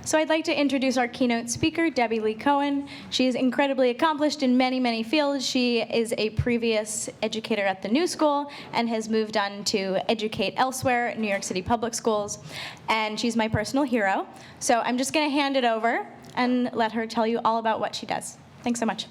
So I'd like to introduce our keynote speaker, Debby Lee Cohen. She is incredibly accomplished in many, many fields. She is a previous educator at the New School and has moved on to educate elsewhere in New York City public schools. And she's my personal hero. So I'm just going to hand it over and let her tell you all about what she does. Thanks so much.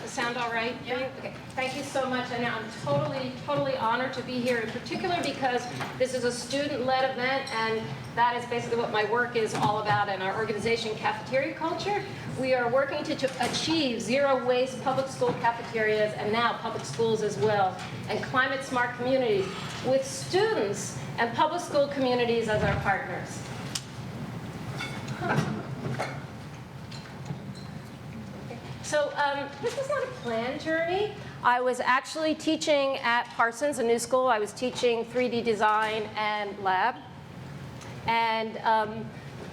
Sound all right for you? Okay. Thank you so much. And I'm totally honored to be here, in particular because this is a student-led event, and that is basically what my work is all about in our organization, Cafeteria Culture. We are working to achieve zero-waste public school cafeterias and now public schools as well, and climate-smart communities with students and public school communities as our partners. So this was not a planned journey. I was actually teaching at Parsons, a new school. I was teaching 3D design and lab. And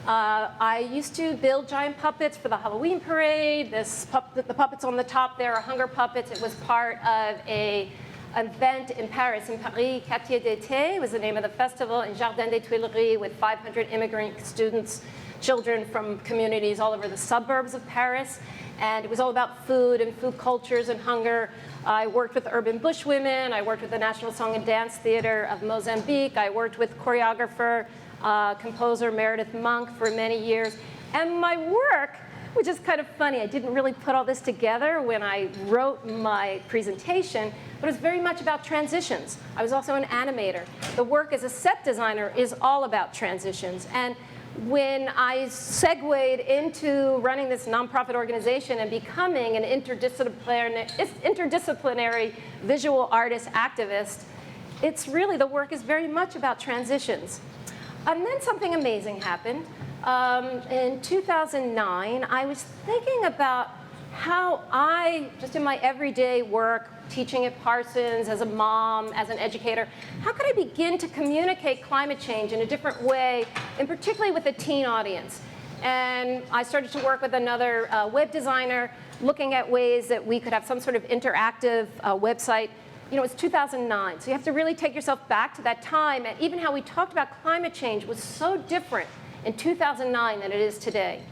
I used to build giant puppets for the Halloween parade. The puppets on the top there are hunger puppets. It was part of an event in Paris, Quartier d'été was the name of the festival, in Jardin des Tuileries, with 500 immigrant students, children from communities all over the suburbs of Paris. And it was all about food and food cultures and hunger. I worked with urban bushwomen. I worked with the National Song and Dance Theater of Mozambique. I worked with choreographer, composer Meredith Monk for many years. And my work, which is kind of funny, I didn't really put all this together when I wrote my presentation, but it was very much about transitions. I was also an animator. The work as a set designer is all about transitions. And when I segued into running this nonprofit organization and becoming an interdisciplinary visual artist activist, it's really, the work is very much about transitions. And then something amazing happened. In 2009, I was thinking about how I, just in my everyday work, teaching at Parsons, as a mom, as an educator, how could I begin to communicate climate change in a different way, and particularly with a teen audience? And I started to work with another web designer, looking at ways that we could have some sort of interactive website. You know, it's 2009, so you have to really take yourself back to that time, and even how we talked about climate change was so different in 2009 than it is today.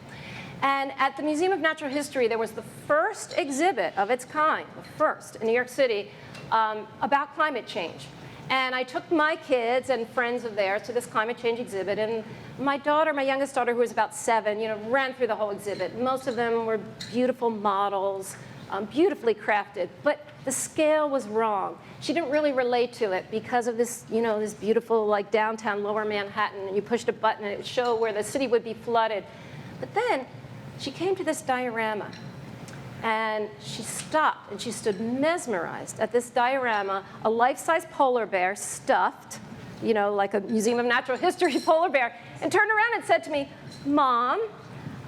And at the Museum of Natural History, there was the first exhibit of its kind, the first in New York City, about climate change. And I took my kids and friends of theirs to this climate change exhibit. And my daughter, my youngest daughter, who was about 7, ran through the whole exhibit. Most of them were beautiful models, beautifully crafted. But the scale was wrong. She didn't really relate to it because of this, this beautiful, like, downtown Lower Manhattan. And you pushed a button, and it would show where the city would be flooded. But then she came to this diorama, and she stopped, and she stood mesmerized at this diorama, a life-size polar bear stuffed, like a Museum of Natural History polar bear, and turned around and said to me, "Mom,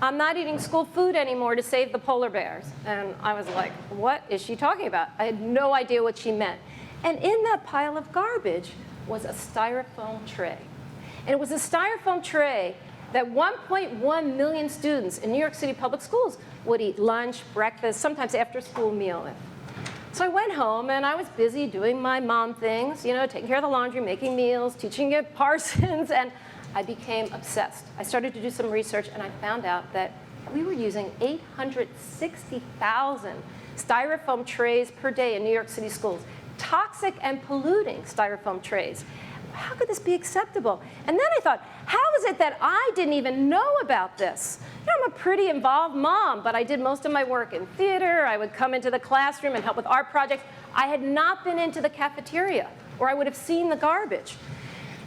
I'm not eating school food anymore to save the polar bears." And I was like, what is she talking about? I had no idea what she meant. And in that pile of garbage was a Styrofoam tray. And it was a Styrofoam tray that 1.1 million students in New York City public schools would eat lunch, breakfast, sometimes after-school meal with. So I went home, and I was busy doing my mom things, taking care of the laundry, making meals, teaching at Parsons, and I became obsessed. I started to do some research, and I found out that we were using 860,000 Styrofoam trays per day in New York City schools, toxic and polluting Styrofoam trays. How could this be acceptable? And then I thought, how is it that I didn't even know about this? I'm a pretty involved mom, but I did most of my work in theater. I would come into the classroom and help with art projects. I had not been into the cafeteria, or I would have seen the garbage.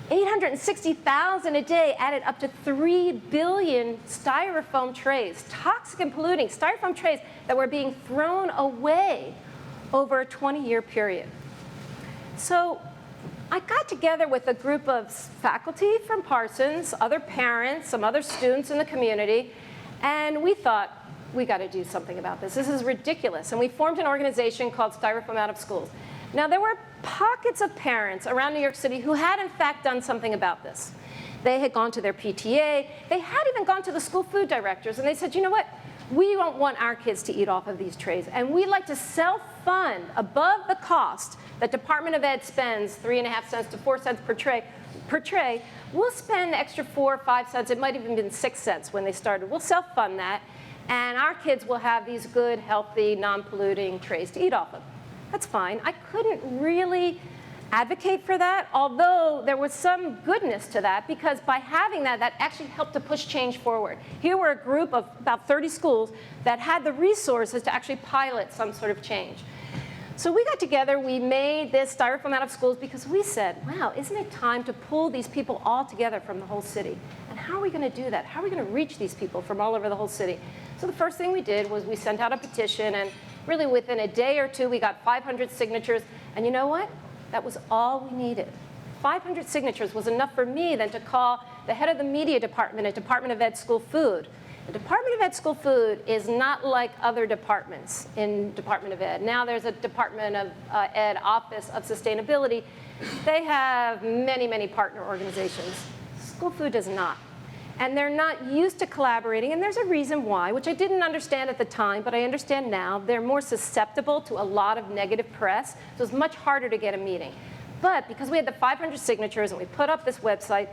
860,000 a day added up to 3 billion Styrofoam trays, toxic and polluting Styrofoam trays that were being thrown away over a 20-year period. So I got together with a group of faculty from Parsons, other parents, some other students in the community, and we thought, we got to do something about this. This is ridiculous. And we formed an organization called Styrofoam Out of Schools. Now, there were pockets of parents around New York City who had, in fact, done something about this. They had gone to their PTA. They had even gone to the school food directors, and they said, you know what? We don't want our kids to eat off of these trays. And we like to self-fund above the cost that Department of Ed spends, 3.5 cents to 4 cents per tray. We'll spend extra 4 or 5 cents. It might have even been 6 cents when they started. We'll self-fund that. And our kids will have these good, healthy, non-polluting trays to eat off of. That's fine. I couldn't really advocate for that, although there was some goodness to that, because by having that, that actually helped to push change forward. Here were a group of about 30 schools that had the resources to actually pilot some sort of change. So we got together, we made this Styrofoam out of schools because we said, wow, isn't it time to pull these people all together from the whole city? And how are we going to do that? How are we going to reach these people from all over the whole city? So the first thing we did was we sent out a petition, and really within a day or two, we got 500 signatures. And you know what? That was all we needed. 500 signatures was enough for me then to call the head of the media department at Department of Ed School Food. The Department of Ed School Food is not like other departments in Department of Ed. Now there's a Department of Ed Office of Sustainability. They have many, many partner organizations. School Food does not. And they're not used to collaborating, and there's a reason why, which I didn't understand at the time, but I understand now. They're more susceptible to a lot of negative press, so it's much harder to get a meeting. But because we had the 500 signatures and we put up this website,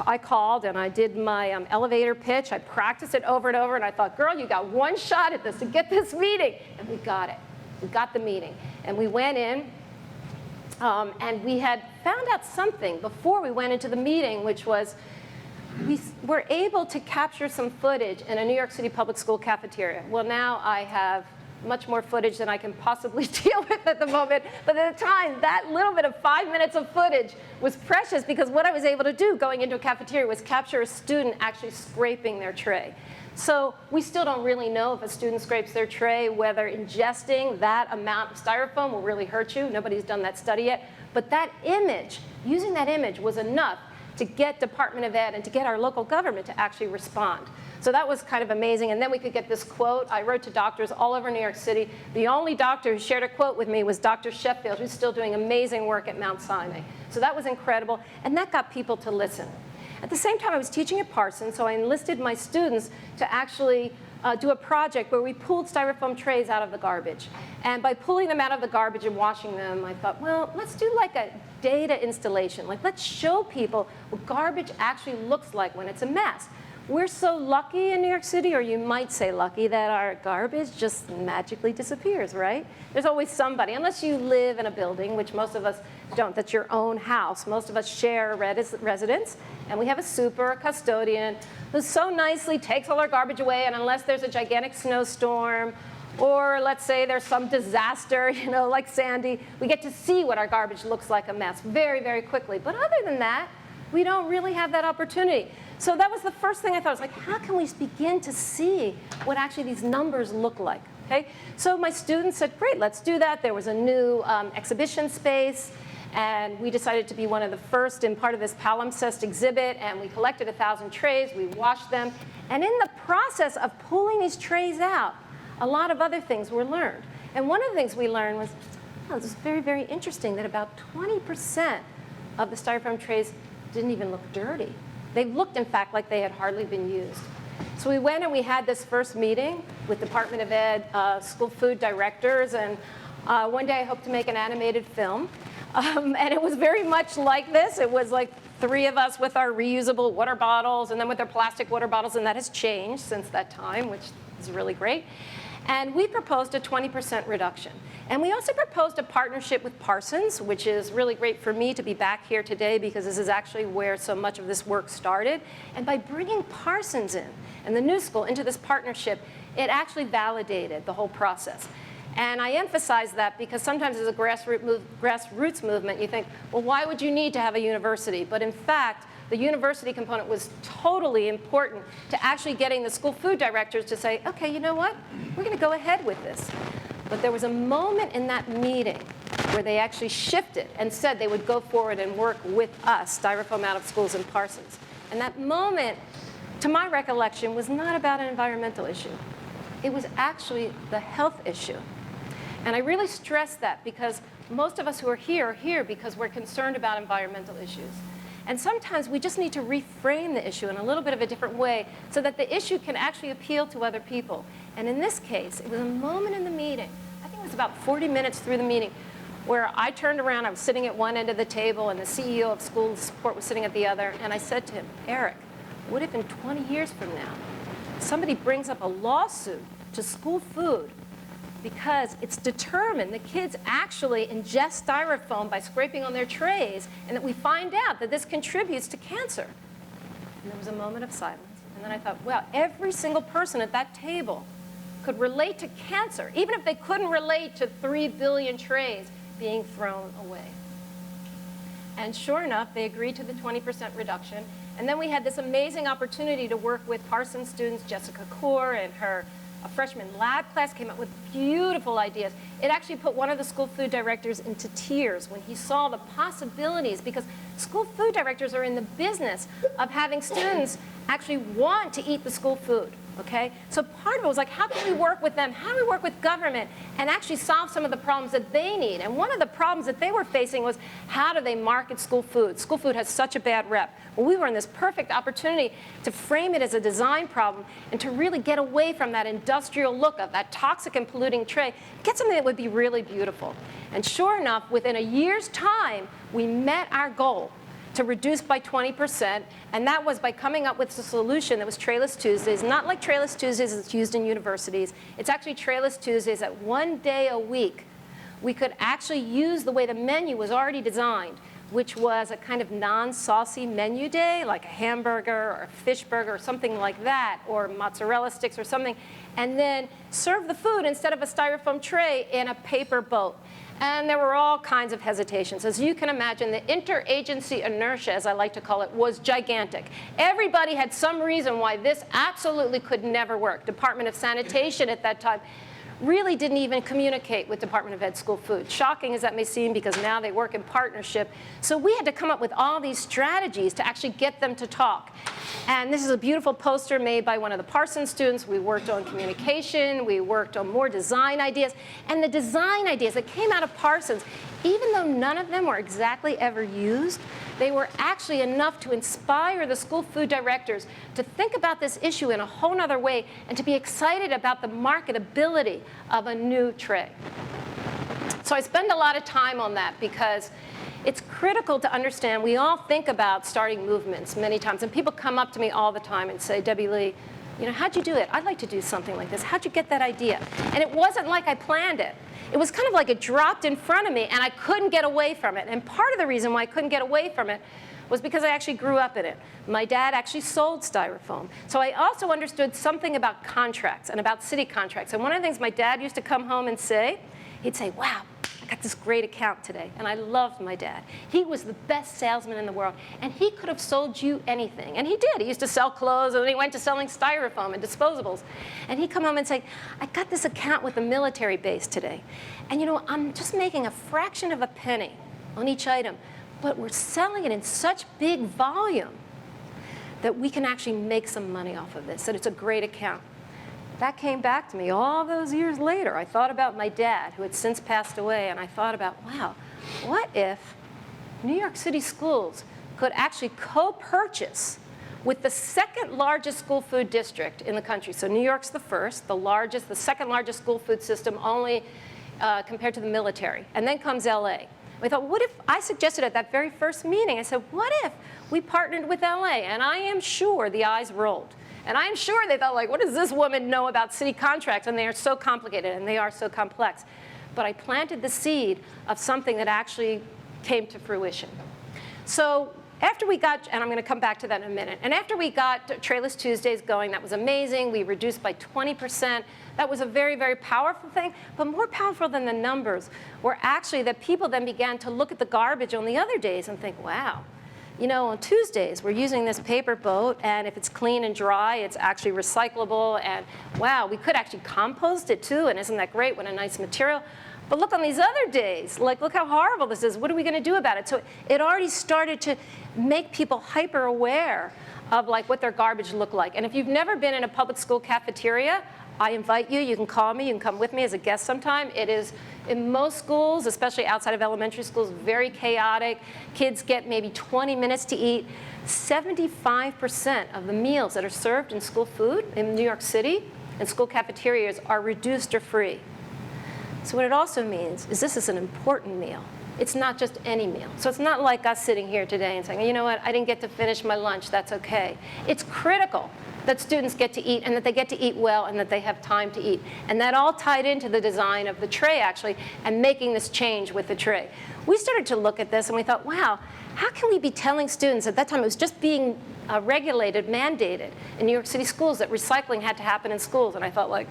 I called and I did my elevator pitch. I practiced it over and over, and I thought, girl, you got one shot at this to get this meeting. And we got it. We got the meeting. And we went in, and we had found out something before we went into the meeting, which was we were able to capture some footage in a New York City public school cafeteria. Well, now I have much more footage than I can possibly deal with at the moment. But at the time, that little bit of 5 minutes of footage was precious, because what I was able to do going into a cafeteria was capture a student actually scraping their tray. So we still don't really know if a student scrapes their tray, whether ingesting that amount of styrofoam will really hurt you. Nobody's done that study yet. But that image, using that image was enough to get Department of Ed and to get our local government to actually respond. So that was kind of amazing. And then we could get this quote. I wrote to doctors all over New York City. The only doctor who shared a quote with me was Dr. Sheffield, who's still doing amazing work at Mount Sinai. So that was incredible. And that got people to listen. At the same time, I was teaching at Parsons, so I enlisted my students to actually do a project where we pulled styrofoam trays out of the garbage. And by pulling them out of the garbage and washing them, I thought, well, let's do like a data installation. Like, let's show people what garbage actually looks like when it's a mess. We're so lucky in New York City, or you might say lucky, that our garbage just magically disappears, right? There's always somebody, unless you live in a building, which most of us don't, that's your own house. Most of us share a residence, and we have a super, a custodian, who so nicely takes all our garbage away, and unless there's a gigantic snowstorm, or let's say there's some disaster, you know, like Sandy, we get to see what our garbage looks like a mess very, very quickly. But other than that, we don't really have that opportunity. So that was the first thing I thought. I was like, how can we begin to see what actually these numbers look like? Okay? So my students said, great, let's do that. There was a new exhibition space, and we decided to be one of the first in part of this palimpsest exhibit, and we collected 1,000 trays, we washed them, and in the process of pulling these trays out, a lot of other things were learned. And one of the things we learned was, oh, this is very, very interesting that about 20% of the styrofoam trays didn't even look dirty. They looked, in fact, like they had hardly been used. So we went and we had this first meeting with Department of Ed school food directors, and one day I hope to make an animated film. And it was very much like this. It was like 3 of us with our reusable water bottles and then with our plastic water bottles, and that has changed since that time, which is really great. And we proposed a 20% reduction. And we also proposed a partnership with Parsons, which is really great for me to be back here today, because this is actually where so much of this work started. And by bringing Parsons in and the new school into this partnership, it actually validated the whole process. And I emphasize that because sometimes as a grassroots movement, you think, well, why would you need to have a university? But in fact, the university component was totally important to actually getting the school food directors to say, okay, you know what? We're going to go ahead with this. But there was a moment in that meeting where they actually shifted and said they would go forward and work with us, Styrofoam Out of Schools and Parsons. And that moment, to my recollection, was not about an environmental issue. It was actually the health issue. And I really stress that because most of us who are here because we're concerned about environmental issues. And sometimes we just need to reframe the issue in a little bit of a different way so that the issue can actually appeal to other people. And in this case, it was a moment in the meeting, I think it was about 40 minutes through the meeting, where I turned around, I was sitting at one end of the table, and the CEO of school support was sitting at the other, and I said to him, Eric, what if in 20 years from now, somebody brings up a lawsuit to school food because it's determined the kids actually ingest styrofoam by scraping on their trays, and that we find out that this contributes to cancer? And there was a moment of silence. And then I thought, well, every single person at that table could relate to cancer, even if they couldn't relate to 3 billion trays being thrown away. And sure enough, they agreed to the 20% reduction. And then we had this amazing opportunity to work with Parsons students. Jessica Kaur and her freshman lab class came up with beautiful ideas. It actually put one of the school food directors into tears when he saw the possibilities, because school food directors are in the business of having students actually want to eat the school food. Okay? So part of it was like, how can we work with them? How do we work with government and actually solve some of the problems that they need? And one of the problems that they were facing was, how do they market school food? School food has such a bad rep. Well, we were in this perfect opportunity to frame it as a design problem and to really get away from that industrial look of that toxic and polluting tray, get something that would be really beautiful. And sure enough, within a year's time, we met our goal to reduce by 20%, and that was by coming up with a solution that was Trayless Tuesdays, not like Trayless Tuesdays that's used in universities. It's actually Trayless Tuesdays that one day a week we could actually use the way the menu was already designed, which was a kind of non-saucy menu day, like a hamburger or a fish burger or something like that, or mozzarella sticks or something, and then serve the food instead of a styrofoam tray in a paper boat. And there were all kinds of hesitations. As you can imagine, the interagency inertia, as I like to call it, was gigantic. Everybody had some reason why this absolutely could never work. Department of Sanitation at that time really didn't even communicate with Department of Ed School Food. Shocking as that may seem, because now they work in partnership. So we had to come up with all these strategies to actually get them to talk. And this is a beautiful poster made by one of the Parsons students. We worked on communication. We worked on more design ideas. And the design ideas that came out of Parsons, even though none of them were exactly ever used, they were actually enough to inspire the school food directors to think about this issue in a whole other way and to be excited about the marketability of a new tray. So I spend a lot of time on that because it's critical to understand. We all think about starting movements many times, and people come up to me all the time and say, Debbie Lee, you know, how'd you do it? I'd like to do something like this. How'd you get that idea? And it wasn't like I planned it. It was kind of like it dropped in front of me, and I couldn't get away from it. And part of the reason why I couldn't get away from it was because I actually grew up in it. My dad actually sold styrofoam. So I also understood something about contracts and about city contracts. And one of the things my dad used to come home and say, he'd say, wow, I got this great account today. And I loved my dad. He was the best salesman in the world. And he could have sold you anything. And he did. He used to sell clothes, and then he went to selling styrofoam and disposables. And he'd come home and say, I got this account with the military base today. And you know, I'm just making a fraction of a penny on each item. But we're selling it in such big volume that we can actually make some money off of this. And it's a great account. That came back to me all those years later. I thought about my dad, who had since passed away, and I thought about, wow, what if New York City schools could actually co-purchase with the second largest school food district in the country? So New York's the first, the second largest school food system, only compared to the military. And then comes LA. I thought, what if, I suggested at that very first meeting, I said, what if we partnered with LA? And I am sure the eyes rolled. And I'm sure they thought, like, what does this woman know about city contracts? And they are so complicated, and they are so complex. But I planted the seed of something that actually came to fruition. So after we got, and I'm going to come back to that in a minute, and after we got Trayless Tuesdays going, that was amazing. We reduced by 20%. That was a very, very powerful thing. But more powerful than the numbers were actually that people then began to look at the garbage on the other days and think, wow, you know, on Tuesdays, we're using this paper boat, and if it's clean and dry, it's actually recyclable, and wow, we could actually compost it too, and isn't that great? What a nice material. But look, on these other days, like, look how horrible this is. What are we going to do about it? So it already started to make people hyper aware of, like, what their garbage looked like. And if you've never been in a public school cafeteria, I invite you. You can call me. You can come with me as a guest sometime. It is, in most schools, especially outside of elementary schools, very chaotic. Kids get maybe 20 minutes to eat. 75% of the meals that are served in school food in New York City and school cafeterias are reduced or free. So what it also means is this is an important meal. It's not just any meal. So it's not like us sitting here today and saying, you know what, I didn't get to finish my lunch, that's okay. It's critical that students get to eat and that they get to eat well and that they have time to eat. And that all tied into the design of the tray, actually, and making this change with the tray. We started to look at this and we thought, wow, how can we be telling students, at that time it was just being regulated, mandated in New York City schools that recycling had to happen in schools. And I thought, like,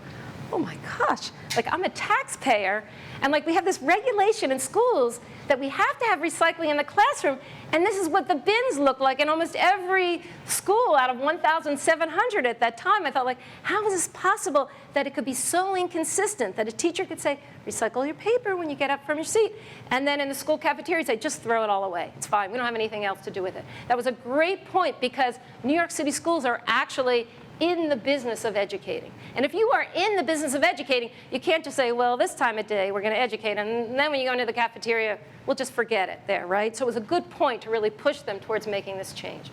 oh my gosh, like I'm a taxpayer, and like we have this regulation in schools that we have to have recycling in the classroom, and this is what the bins look like in almost every school out of 1,700 at that time. I thought, like, how is this possible that it could be so inconsistent that a teacher could say, recycle your paper when you get up from your seat, and then in the school cafeteria say, just throw it all away. It's fine. We don't have anything else to do with it. That was a great point because New York City schools are actually in the business of educating. And if you are in the business of educating, you can't just say, well, this time of day we're going to educate, and then when you go into the cafeteria, we'll just forget it there, right? So it was a good point to really push them towards making this change.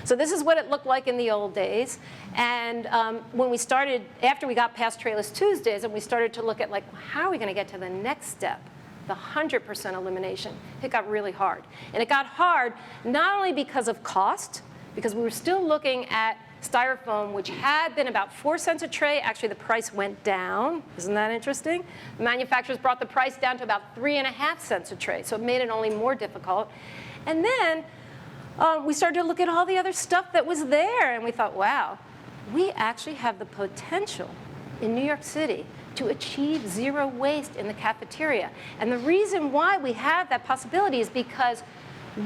So this is what it looked like in the old days. And when we started, after we got past Trayless Tuesdays, and we started to look at, like, how are we going to get to the next step? The 100% elimination. It got really hard. And it got hard not only because of cost, because we were still looking at Styrofoam, which had been about 4 cents a tray. Actually, the price went down. Isn't that interesting? The manufacturers brought the price down to about 3.5 cents a tray, so it made it only more difficult. And then we started to look at all the other stuff that was there, and we thought, wow, we actually have the potential in New York City to achieve zero waste in the cafeteria. And the reason why we have that possibility is because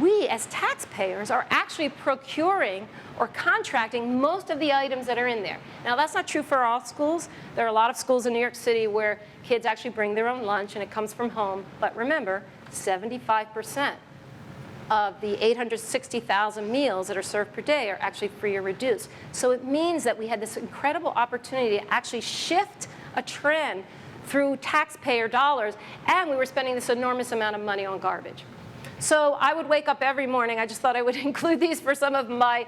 we, as taxpayers, are actually procuring or contracting most of the items that are in there. Now, that's not true for all schools. There are a lot of schools in New York City where kids actually bring their own lunch and it comes from home. But remember, 75% of the 860,000 meals that are served per day are actually free or reduced. So it means that we had this incredible opportunity to actually shift a trend through taxpayer dollars, and we were spending this enormous amount of money on garbage. So I would wake up every morning. I just thought I would include these for some of my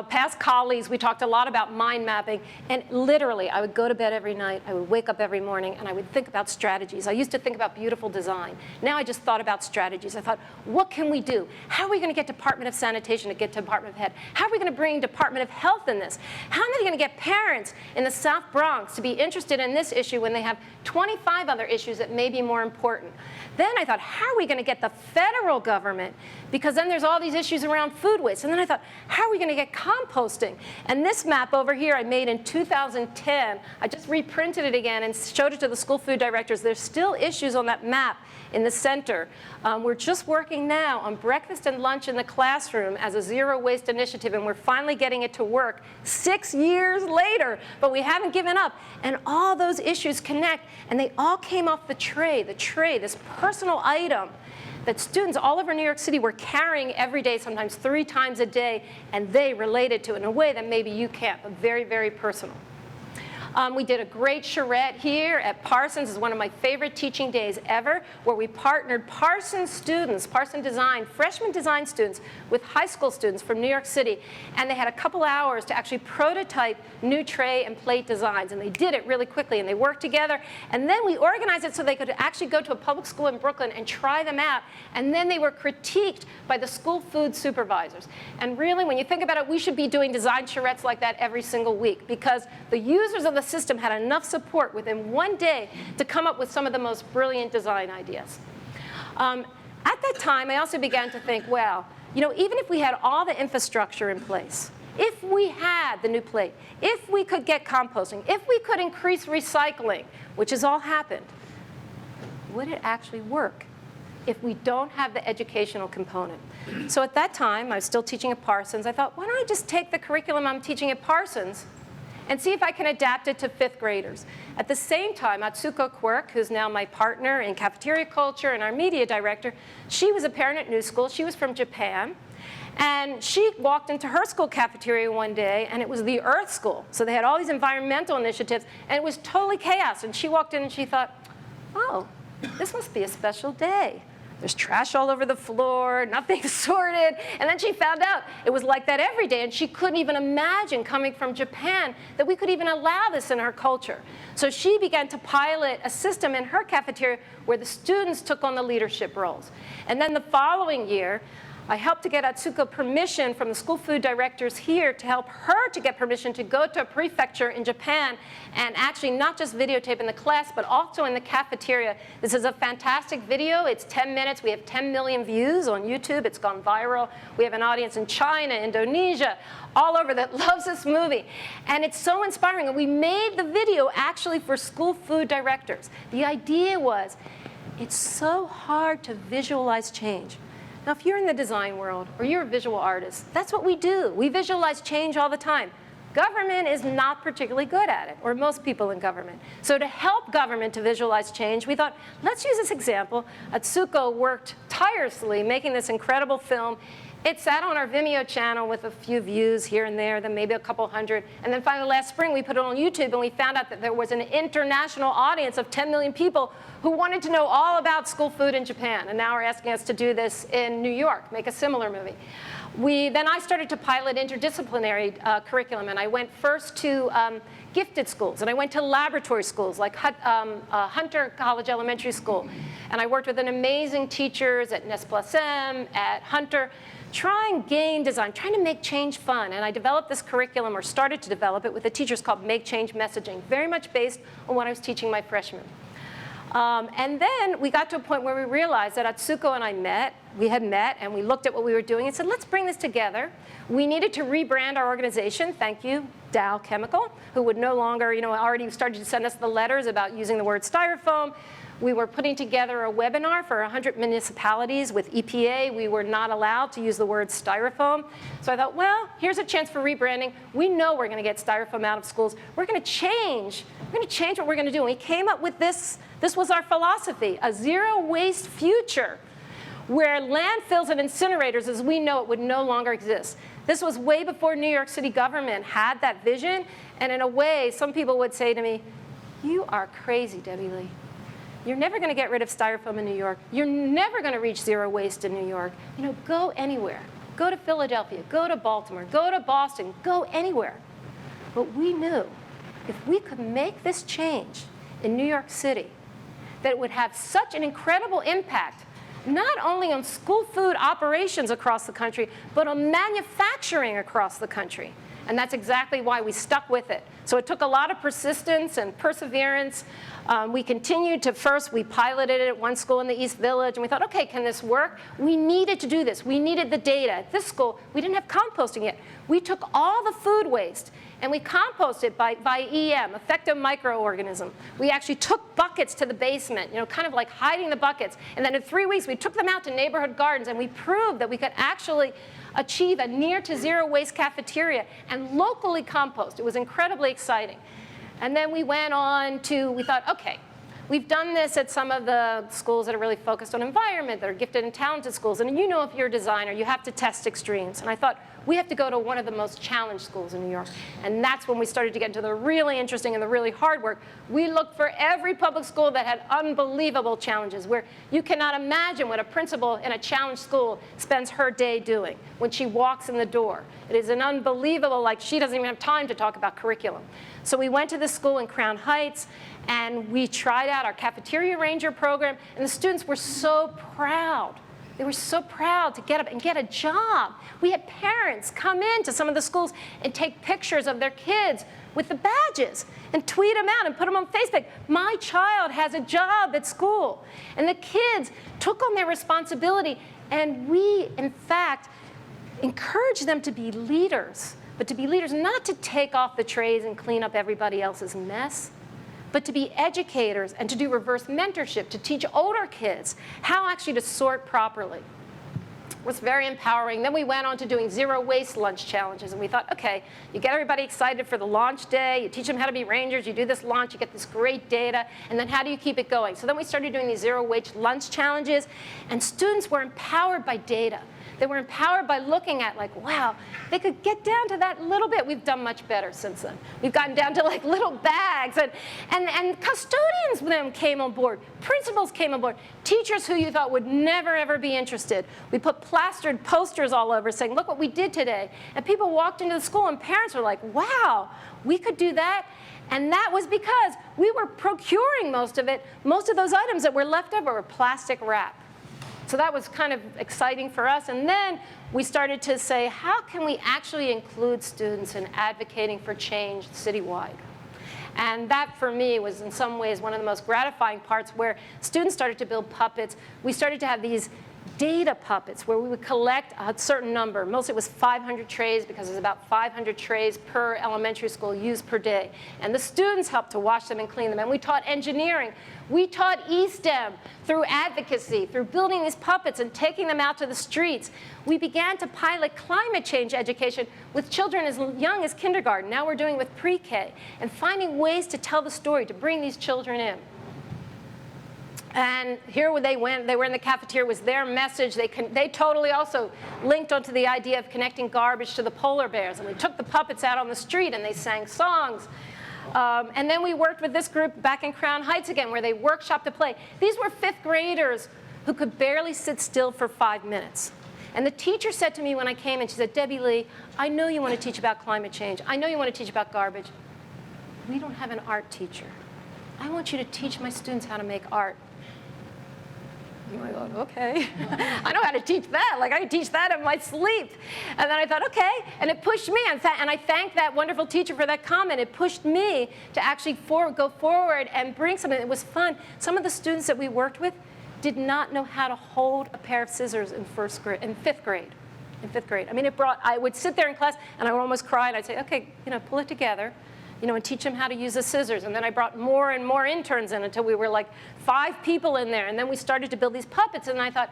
past colleagues. We talked a lot about mind mapping. And literally, I would go to bed every night. I would wake up every morning, and I would think about strategies. I used to think about beautiful design. Now I just thought about strategies. I thought, what can we do? How are we going to get Department of Sanitation to get to Department of Health? How are we going to bring Department of Health in this? How am I going to get parents in the South Bronx to be interested in this issue when they have 25 other issues that may be more important? Then I thought, how are we going to get the federal government? Because then there's all these issues around food waste. And then I thought, how are we going to get composting? And this map over here I made in 2010. I just reprinted it again and showed it to the school food directors. There's still issues on that map in the center. We're just working now on breakfast and lunch in the classroom as a zero waste initiative, and we're finally getting it to work 6 years later, but we haven't given up. And all those issues connect, and they all came off the tray, this personal item that students all over New York City were carrying every day, sometimes 3 times a day, and they related to it in a way that maybe you can't, but very, very personal. We did a great charrette here at Parsons. It's one of my favorite teaching days ever, where we partnered Parsons students, Parsons Design, freshman design students, with high school students from New York City. And they had a couple hours to actually prototype new tray and plate designs. And they did it really quickly, and they worked together. And then we organized it so they could actually go to a public school in Brooklyn and try them out. And then they were critiqued by the school food supervisors. And really, when you think about it, we should be doing design charrettes like that every single week, because the users of the system had enough support within 1 day to come up with some of the most brilliant design ideas. At that time, I also began to think, well, you know, even if we had all the infrastructure in place, if we had the new plate, if we could get composting, if we could increase recycling, which has all happened, would it actually work if we don't have the educational component? So at that time, I was still teaching at Parsons. I thought, why don't I just take the curriculum I'm teaching at Parsons and see if I can adapt it to 5th graders. At the same time, Atsuko Quirk, who's now my partner in cafeteria culture and our media director, she was a parent at New School. She was from Japan. And she walked into her school cafeteria one day, and it was the Earth School. So they had all these environmental initiatives, and it was totally chaos. And she walked in and she thought, oh, this must be a special day. There's trash all over the floor, nothing's sorted. And then she found out it was like that every day, and she couldn't even imagine coming from Japan that we could even allow this in her culture. So she began to pilot a system in her cafeteria where the students took on the leadership roles. And then the following year, I helped to get Atsuko permission from the school food directors here to help her to get permission to go to a prefecture in Japan and actually not just videotape in the class, but also in the cafeteria. This is a fantastic video. It's 10 minutes. We have 10 million views on YouTube. It's gone viral. We have an audience in China, Indonesia, all over that loves this movie. And it's so inspiring. And we made the video actually for school food directors. The idea was, it's so hard to visualize change. Now, if you're in the design world or you're a visual artist, that's what we do. We visualize change all the time. Government is not particularly good at it, or most people in government. So to help government to visualize change, we thought, let's use this example. Atsuko worked tirelessly making this incredible film. It sat on our Vimeo channel with a few views here and there, then maybe a couple hundred. And then finally last spring, we put it on YouTube, and we found out that there was an international audience of 10 million people who wanted to know all about school food in Japan. And now are asking us to do this in New York, make a similar movie. Then I started to pilot interdisciplinary curriculum, and I went first to gifted schools, and I went to laboratory schools like Hunter College Elementary School. And I worked with an amazing teachers at Nest Plus M, at Hunter, trying game design, trying to make change fun. And I developed this curriculum, or started to develop it, with the teachers called Make Change Messaging, very much based on what I was teaching my freshmen. And then we got to a point where we realized that Atsuko and I we had met, and we looked at what we were doing and said, let's bring this together. We needed to rebrand our organization. Thank you, Dow Chemical, who would no longer, already started to send us the letters about using the word styrofoam. We were putting together a webinar for 100 municipalities with EPA. We were not allowed to use the word styrofoam. So I thought, well, here's a chance for rebranding. We know we're going to get styrofoam out of schools. We're going to change. We're going to change what we're going to do. And we came up with this. This was our philosophy, a zero-waste future where landfills and incinerators, as we know it, would no longer exist. This was way before New York City government had that vision. And in a way, some people would say to me, you are crazy, Debby Lee. You're never going to get rid of styrofoam in New York. You're never going to reach zero waste in New York. Go anywhere. Go to Philadelphia. Go to Baltimore. Go to Boston. Go anywhere. But we knew if we could make this change in New York City, that it would have such an incredible impact, not only on school food operations across the country, but on manufacturing across the country. And that's exactly why we stuck with it. So it took a lot of persistence and perseverance. We continued to we piloted it at one school in the East Village, and we thought, okay, can this work? We needed to do this. We needed the data. At this school, we didn't have composting yet. We took all the food waste, and we composted by EM, effective microorganism. We actually took buckets to the basement, kind of like hiding the buckets. And then in 3 weeks, we took them out to neighborhood gardens, and we proved that we could actually achieve a near to zero waste cafeteria and locally compost. It was incredibly exciting. And then we went on to, we thought, okay, we've done this at some of the schools that are really focused on environment, that are gifted and talented schools. And if you're a designer, you have to test extremes. And I thought, we have to go to one of the most challenged schools in New York. And that's when we started to get into the really interesting and the really hard work. We looked for every public school that had unbelievable challenges, where you cannot imagine what a principal in a challenged school spends her day doing when she walks in the door. It is an unbelievable, she doesn't even have time to talk about curriculum. So we went to this school in Crown Heights, and we tried out our Cafeteria Ranger program, and the students were so proud. They were so proud to get up and get a job. We had parents come into some of the schools and take pictures of their kids with the badges and tweet them out and put them on Facebook. My child has a job at school. And the kids took on their responsibility, and we, in fact, encouraged them to be leaders, but to be leaders not to take off the trays and clean up everybody else's mess, but to be educators and to do reverse mentorship, to teach older kids how actually to sort properly. It was very empowering. Then we went on to doing zero waste lunch challenges, and we thought, okay, you get everybody excited for the launch day, you teach them how to be rangers, you do this launch, you get this great data, and then how do you keep it going? So then we started doing these zero waste lunch challenges, and students were empowered by data. They were empowered by looking at like, wow, they could get down to that little bit. We've done much better since then. We've gotten down to like little bags, and custodians then came on board. Principals came on board. Teachers who you thought would never, ever be interested. We put plastered posters all over saying, look what we did today. And people walked into the school and parents were like, wow, we could do that. And that was because we were procuring most of it. Most of those items that were left over were plastic wrap. So that was kind of exciting for us. And then we started to say, how can we actually include students in advocating for change citywide? And that, for me, was in some ways one of the most gratifying parts, where students started to build puppets. We started to have these data puppets where we would collect a certain number. Mostly it was 500 trays, because there's about 500 trays per elementary school used per day. And the students helped to wash them and clean them. And we taught engineering. We taught E-STEM through advocacy, through building these puppets and taking them out to the streets. We began to pilot climate change education with children as young as kindergarten. Now we're doing it with pre-K, and finding ways to tell the story, to bring these children in. And here they went. They were in the cafeteria. It was their message. They totally also linked onto the idea of connecting garbage to the polar bears. And we took the puppets out on the street, and they sang songs. And then we worked with this group back in Crown Heights again, where they workshopped a play. These were 5th graders who could barely sit still for 5 minutes. And the teacher said to me when I came in, she said, Debbie Lee, I know you want to teach about climate change. I know you want to teach about garbage. We don't have an art teacher. I want you to teach my students how to make art. And I thought, okay. I know how to teach that. Like, I can teach that in my sleep. And then I thought, okay. And it pushed me. And I thank that wonderful teacher for that comment. It pushed me to actually go forward and bring something. It was fun. Some of the students that we worked with did not know how to hold a pair of scissors in 5th grade. I mean, I would sit there in class, and I would almost cry, and I'd say, okay, pull it together. And teach them how to use the scissors. And then I brought more and more interns in until we were like 5 people in there. And then we started to build these puppets. And I thought,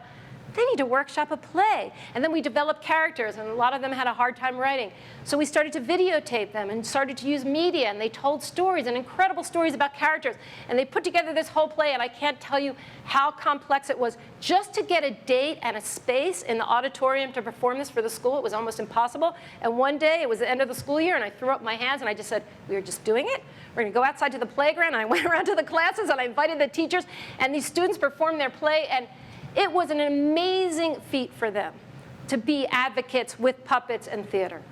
they need to workshop a play. And then we developed characters, and a lot of them had a hard time writing. So we started to videotape them and started to use media. And they told stories, and incredible stories about characters. And they put together this whole play. And I can't tell you how complex it was. Just to get a date and a space in the auditorium to perform this for the school, it was almost impossible. And one day, it was the end of the school year, and I threw up my hands, and I just said, we are just doing it. We're going to go outside to the playground. And I went around to the classes, and I invited the teachers. And these students performed their play. And it was an amazing feat for them to be advocates with puppets and theater.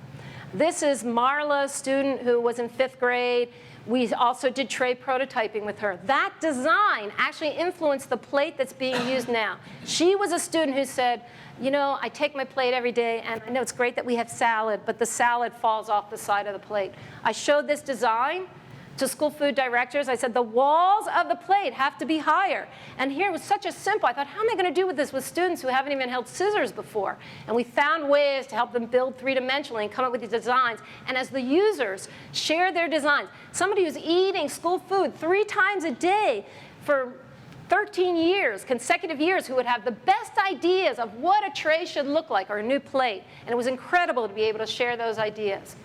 This is Marla, a student who was in 5th grade. We also did tray prototyping with her. That design actually influenced the plate that's being used now. She was a student who said, I take my plate every day, and I know it's great that we have salad, but the salad falls off the side of the plate. I showed this design to school food directors. I said, the walls of the plate have to be higher. And here it was such a simple, I thought, how am I going to do with this with students who haven't even held scissors before? And we found ways to help them build 3-dimensionally and come up with these designs. And as the users shared their designs, somebody who's eating school food 3 times a day for 13 years, consecutive years, who would have the best ideas of what a tray should look like, or a new plate. And it was incredible to be able to share those ideas.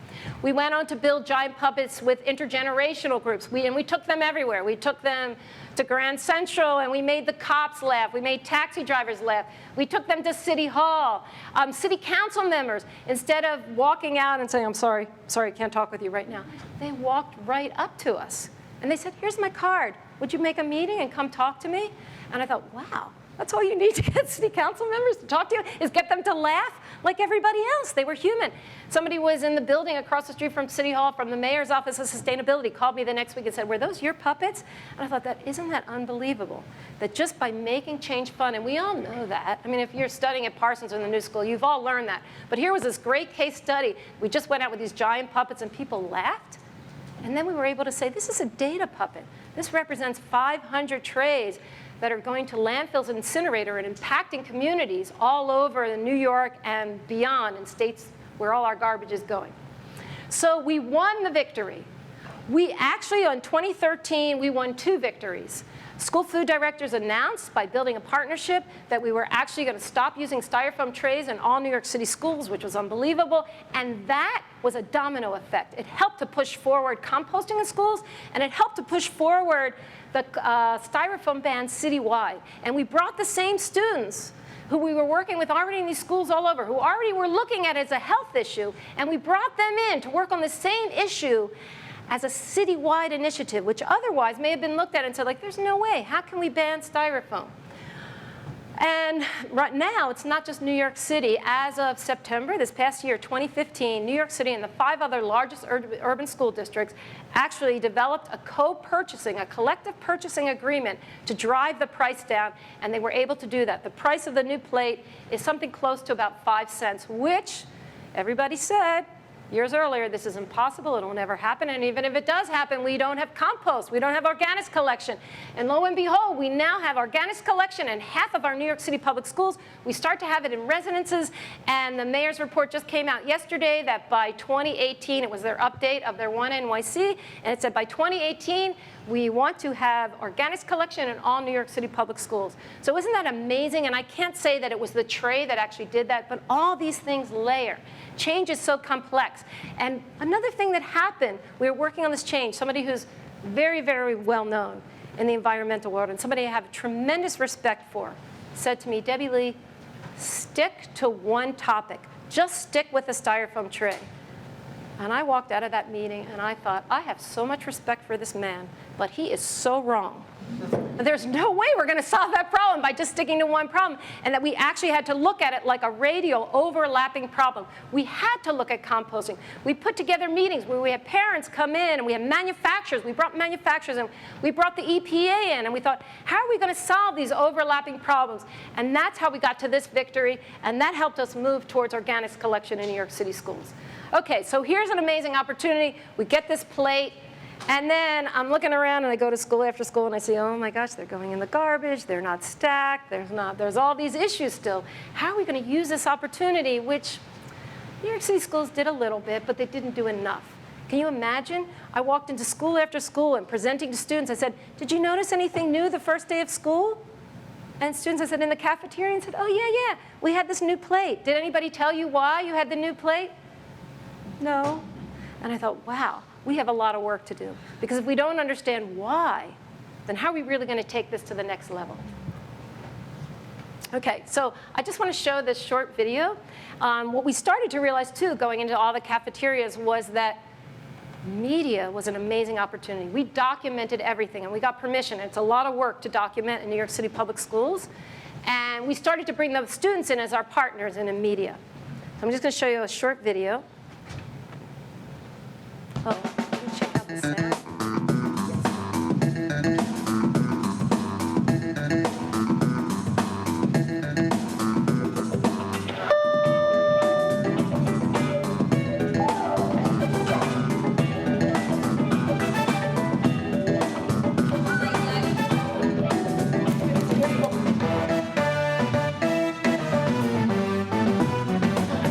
We went on to build giant puppets with intergenerational groups. We took them everywhere. We took them to Grand Central, and we made the cops laugh. We made taxi drivers laugh. We took them to City Hall. City council members, instead of walking out and saying, I'm sorry, I can't talk with you right now, they walked right up to us. And they said, here's my card. Would you make a meeting and come talk to me? And I thought, wow, that's all you need to get city council members to talk to you, is get them to laugh like everybody else. They were human. Somebody was in the building across the street from City Hall, from the mayor's office of sustainability, called me the next week and said, were those your puppets? And I thought, isn't that unbelievable? That just by making change fun, and we all know that. I mean, if you're studying at Parsons or in the New School, you've all learned that. But here was this great case study. We just went out with these giant puppets, and people laughed. And then we were able to say, this is a data puppet. This represents 500 trays that are going to landfills and incinerator and impacting communities all over New York and beyond, in states where all our garbage is going. So we won the victory. We actually, in 2013, we won 2 victories. School food directors announced, by building a partnership, that we were actually going to stop using Styrofoam trays in all New York City schools, which was unbelievable. And that was a domino effect. It helped to push forward composting in schools, and it helped to push forward the Styrofoam ban citywide. And we brought the same students who we were working with already in these schools all over, who already were looking at it as a health issue, and we brought them in to work on the same issue as a citywide initiative, which otherwise may have been looked at and said, like, there's no way. How can we ban Styrofoam? And right now, it's not just New York City. As of September, this past year, 2015, New York City and the 5 other largest urban school districts actually developed a co-purchasing, a collective purchasing agreement to drive the price down, and they were able to do that. The price of the new plate is something close to about 5 cents, which everybody said years earlier, this is impossible, it'll never happen, and even if it does happen, we don't have compost, we don't have organics collection. And lo and behold, we now have organics collection in half of our New York City public schools. We start to have it in residences, and the mayor's report just came out yesterday that by 2018, it was their update of their One NYC, and it said by 2018, we want to have organics collection in all New York City public schools. So isn't that amazing? And I can't say that it was the tray that actually did that, but all these things layer. Change is so complex. And another thing that happened, we were working on this change, somebody who's very, very well known in the environmental world, and somebody I have tremendous respect for, said to me, Debbie Lee, stick to one topic. Just stick with the Styrofoam tray. And I walked out of that meeting and I thought, I have so much respect for this man, but he is so wrong. There's no way we're going to solve that problem by just sticking to one problem, and that we actually had to look at it like a radial overlapping problem. We had to look at composting. We put together meetings where we had parents come in and we had manufacturers. We brought manufacturers and we brought the EPA in, and we thought, how are we going to solve these overlapping problems? And that's how we got to this victory, and that helped us move towards organics collection in New York City schools. Okay, so here's an amazing opportunity. We get this plate. And then I'm looking around and I go to school after school and I say, oh my gosh, they're going in the garbage, they're not stacked, there's all these issues still. How are we going to use this opportunity, which New York City schools did a little bit, but they didn't do enough. Can you imagine? I walked into school after school and presenting to students, I said, did you notice anything new the first day of school? And students, I said, in the cafeteria, and said, oh yeah, we had this new plate. Did anybody tell you why you had the new plate? No. And I thought, wow. We have a lot of work to do. Because if we don't understand why, then how are we really going to take this to the next level? Okay, so I just want to show this short video. What we started to realize, too, going into all the cafeterias was that media was an amazing opportunity. We documented everything, and we got permission. It's a lot of work to document in New York City public schools. And we started to bring the students in as our partners in media. So I'm just going to show you a short video. Oh, let me check out the sound.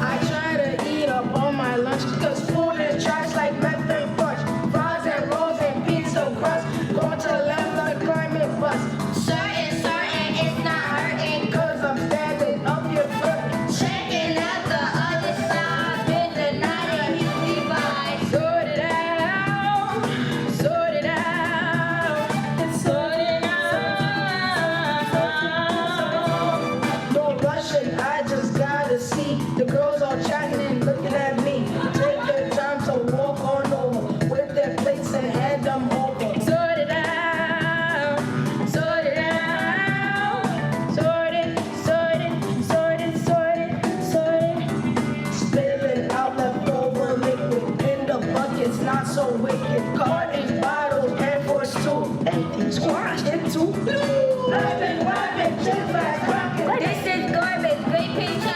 I try to eat up all my lunch because food is trash like method fudge. Fries and rolls and pizza crust. Going to the left of the climate bus. Certain, it's not hurting. Cause I'm standing up your foot. Checking out the other side. Been denying you divide. Sort it out. Sort it out. Sort it out. Don't rush it, I just gotta see. The girls all chatting and looking at me. Take their time to walk on over with their plates and hand them over. Sort it out, sort it out, sort it, sort it, sort it, sort it, sort it. Spilling out leftover liquid in the buckets, not so wicked. Carton bottles and force too, empty squashed into blue. Rapping, rapping, just like rockin'. This is garbage, great pictures.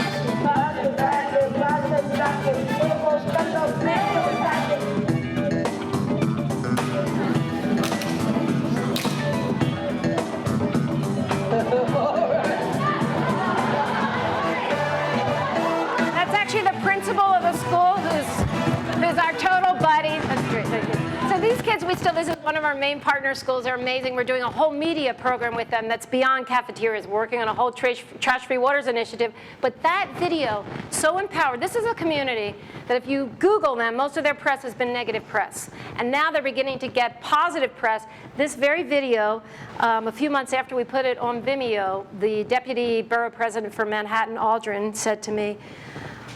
That's actually the principal of the school who's our total buddy. That's great, thank you. So these kids, we Still, this is one of our main partner schools. They're amazing. We're doing a whole media program with them that's beyond cafeterias. We're working on a whole trash-free waters initiative. But that video, so empowered. This is a community that if you Google them, most of their press has been negative press. And now they're beginning to get positive press. This very video, a few months after we put it on Vimeo, the deputy borough president for Manhattan, Aldrin, said to me,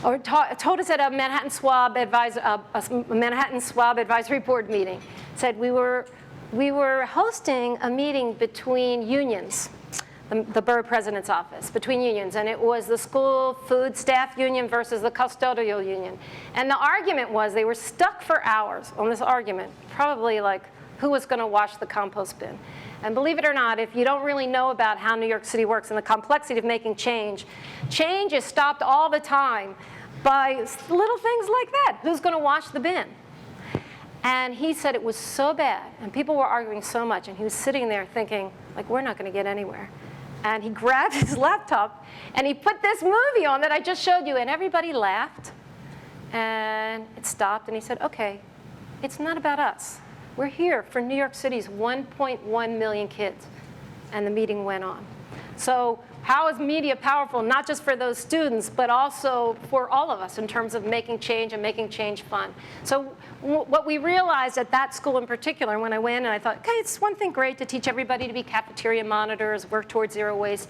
or told us at a Manhattan Swab Advisory Board meeting, said we were hosting a meeting between unions, the borough president's office, between unions, and it was the school food staff union versus the custodial union. And the argument was they were stuck for hours on this argument, probably like who was going to wash the compost bin. And believe it or not, if you don't really know about how New York City works and the complexity of making change, change is stopped all the time by little things like that. Who's going to wash the bin? And he said it was so bad, and people were arguing so much, and he was sitting there thinking, like, we're not going to get anywhere. And he grabbed his laptop, and he put this movie on that I just showed you, and everybody laughed. And it stopped, and he said, okay, it's not about us. We're here for New York City's 1.1 million kids. And the meeting went on. So how is media powerful, not just for those students, but also for all of us in terms of making change and making change fun? So what we realized at that school in particular, when I went and I thought, okay, it's one thing great to teach everybody to be cafeteria monitors, work towards zero waste.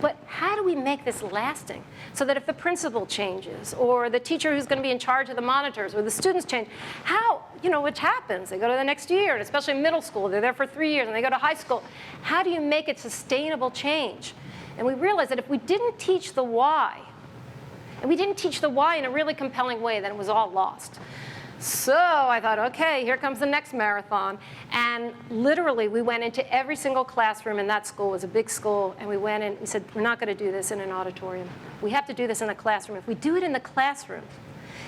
But how do we make this lasting so that if the principal changes or the teacher who's going to be in charge of the monitors or the students change, how, which happens, they go to the next year, and especially middle school, they're there for 3 years, and they go to high school. How do you make it sustainable change? And we realized that if we didn't teach the why, and we didn't teach the why in a really compelling way, then it was all lost. So I thought, okay, here comes the next marathon. And literally, we went into every single classroom in that school. It was a big school. And we went and we said, we're not going to do this in an auditorium. We have to do this in the classroom. If we do it in the classroom,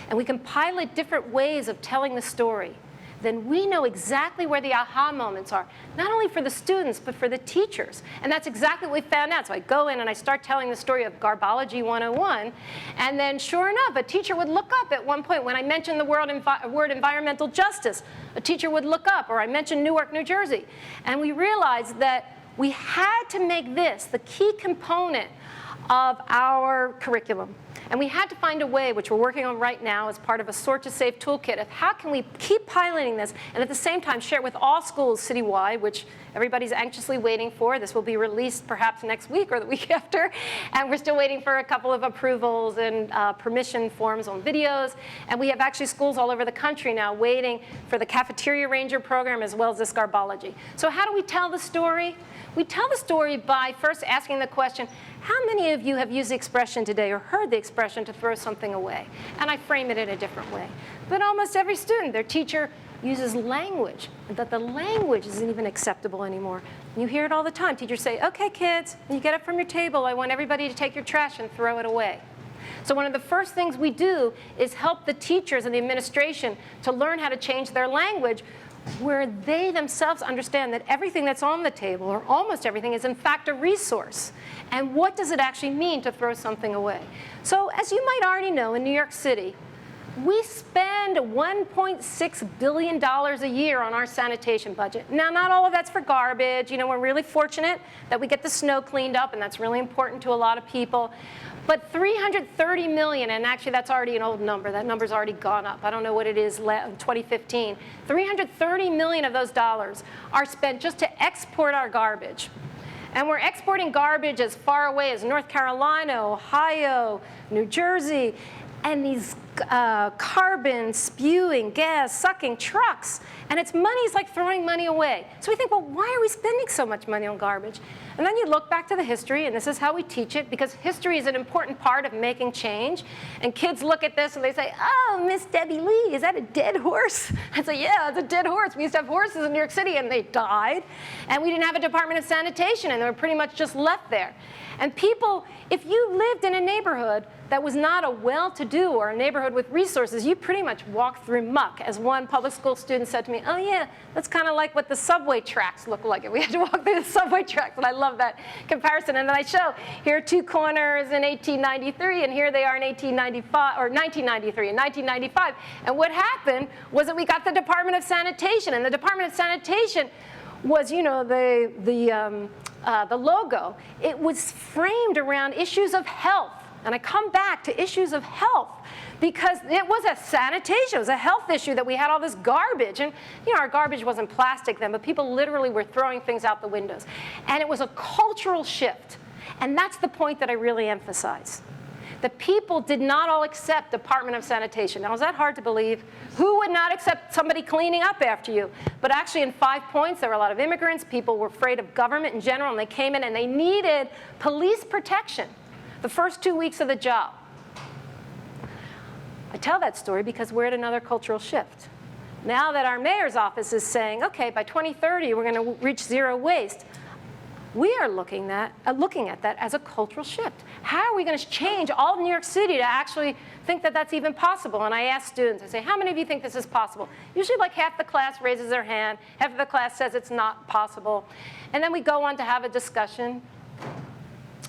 and we can pilot different ways of telling the story, then we know exactly where the aha moments are, not only for the students, but for the teachers. And that's exactly what we found out. So I go in and I start telling the story of Garbology 101. And then sure enough, a teacher would look up at one point when I mentioned the word environmental justice. A teacher would look up, or I mentioned Newark, New Jersey. And we realized that we had to make this the key component of our curriculum. And we had to find a way, which we're working on right now as part of a Sort to Save toolkit, of how can we keep piloting this and at the same time share it with all schools citywide, which everybody's anxiously waiting for. This will be released perhaps next week or the week after. And we're still waiting for a couple of approvals and permission forms on videos. And we have actually schools all over the country now waiting for the Cafeteria Ranger program as well as this Garbology. So how do we tell the story? We tell the story by first asking the question, how many of you have used the expression today or heard the expression to throw something away? And I frame it in a different way. But almost every student, their teacher uses language, and that the language isn't even acceptable anymore. You hear it all the time. Teachers say, okay, kids, when you get up from your table, I want everybody to take your trash and throw it away. So one of the first things we do is help the teachers and the administration to learn how to change their language, where they themselves understand that everything that's on the table, or almost everything, is in fact a resource. And what does it actually mean to throw something away? So as you might already know, in New York City, we spend $1.6 billion a year on our sanitation budget. Now, not all of that's for garbage. We're really fortunate that we get the snow cleaned up, and that's really important to a lot of people. But $330 million, and actually that's already an old number. That number's already gone up. I don't know what it is in 2015. $330 million of those dollars are spent just to export our garbage. And we're exporting garbage as far away as North Carolina, Ohio, New Jersey, and these carbon spewing, gas sucking trucks. And it's like throwing money away. So we think, well, why are we spending so much money on garbage? And then you look back to the history, and this is how we teach it, because history is an important part of making change. And kids look at this and they say, oh, Miss Debbie Lee, is that a dead horse? I say, yeah, it's a dead horse. We used to have horses in New York City, and they died. And we didn't have a Department of Sanitation, and they were pretty much just left there. And people, if you lived in a neighborhood that was not a well-to-do or a neighborhood with resources, you pretty much walk through muck. As one public school student said to me, oh yeah, that's kind of like what the subway tracks look like. We had to walk through the subway tracks, and I love that comparison. And then I show, here are two corners in 1893, and here they are in 1895, or 1993 and 1995. And what happened was that we got the Department of Sanitation, and the Department of Sanitation was, you know, the logo. It was framed around issues of health. And I come back to issues of health because it was a sanitation, it was a health issue that we had all this garbage. And you know, our garbage wasn't plastic then, but people literally were throwing things out the windows. And it was a cultural shift. And that's the point that I really emphasize. The people did not all accept Department of Sanitation. Now, is that hard to believe? Who would not accept somebody cleaning up after you? But actually, in 5 points, there were a lot of immigrants. People were afraid of government in general, and they came in and they needed police protection the first 2 weeks of the job. I tell that story because we're at another cultural shift. Now that our mayor's office is saying, okay, by 2030, we're going to reach zero waste, we are looking at that as a cultural shift. How are we going to change all of New York City to actually think that that's even possible? And I ask students, I say, how many of you think this is possible? Usually like half the class raises their hand, half of the class says it's not possible. And then we go on to have a discussion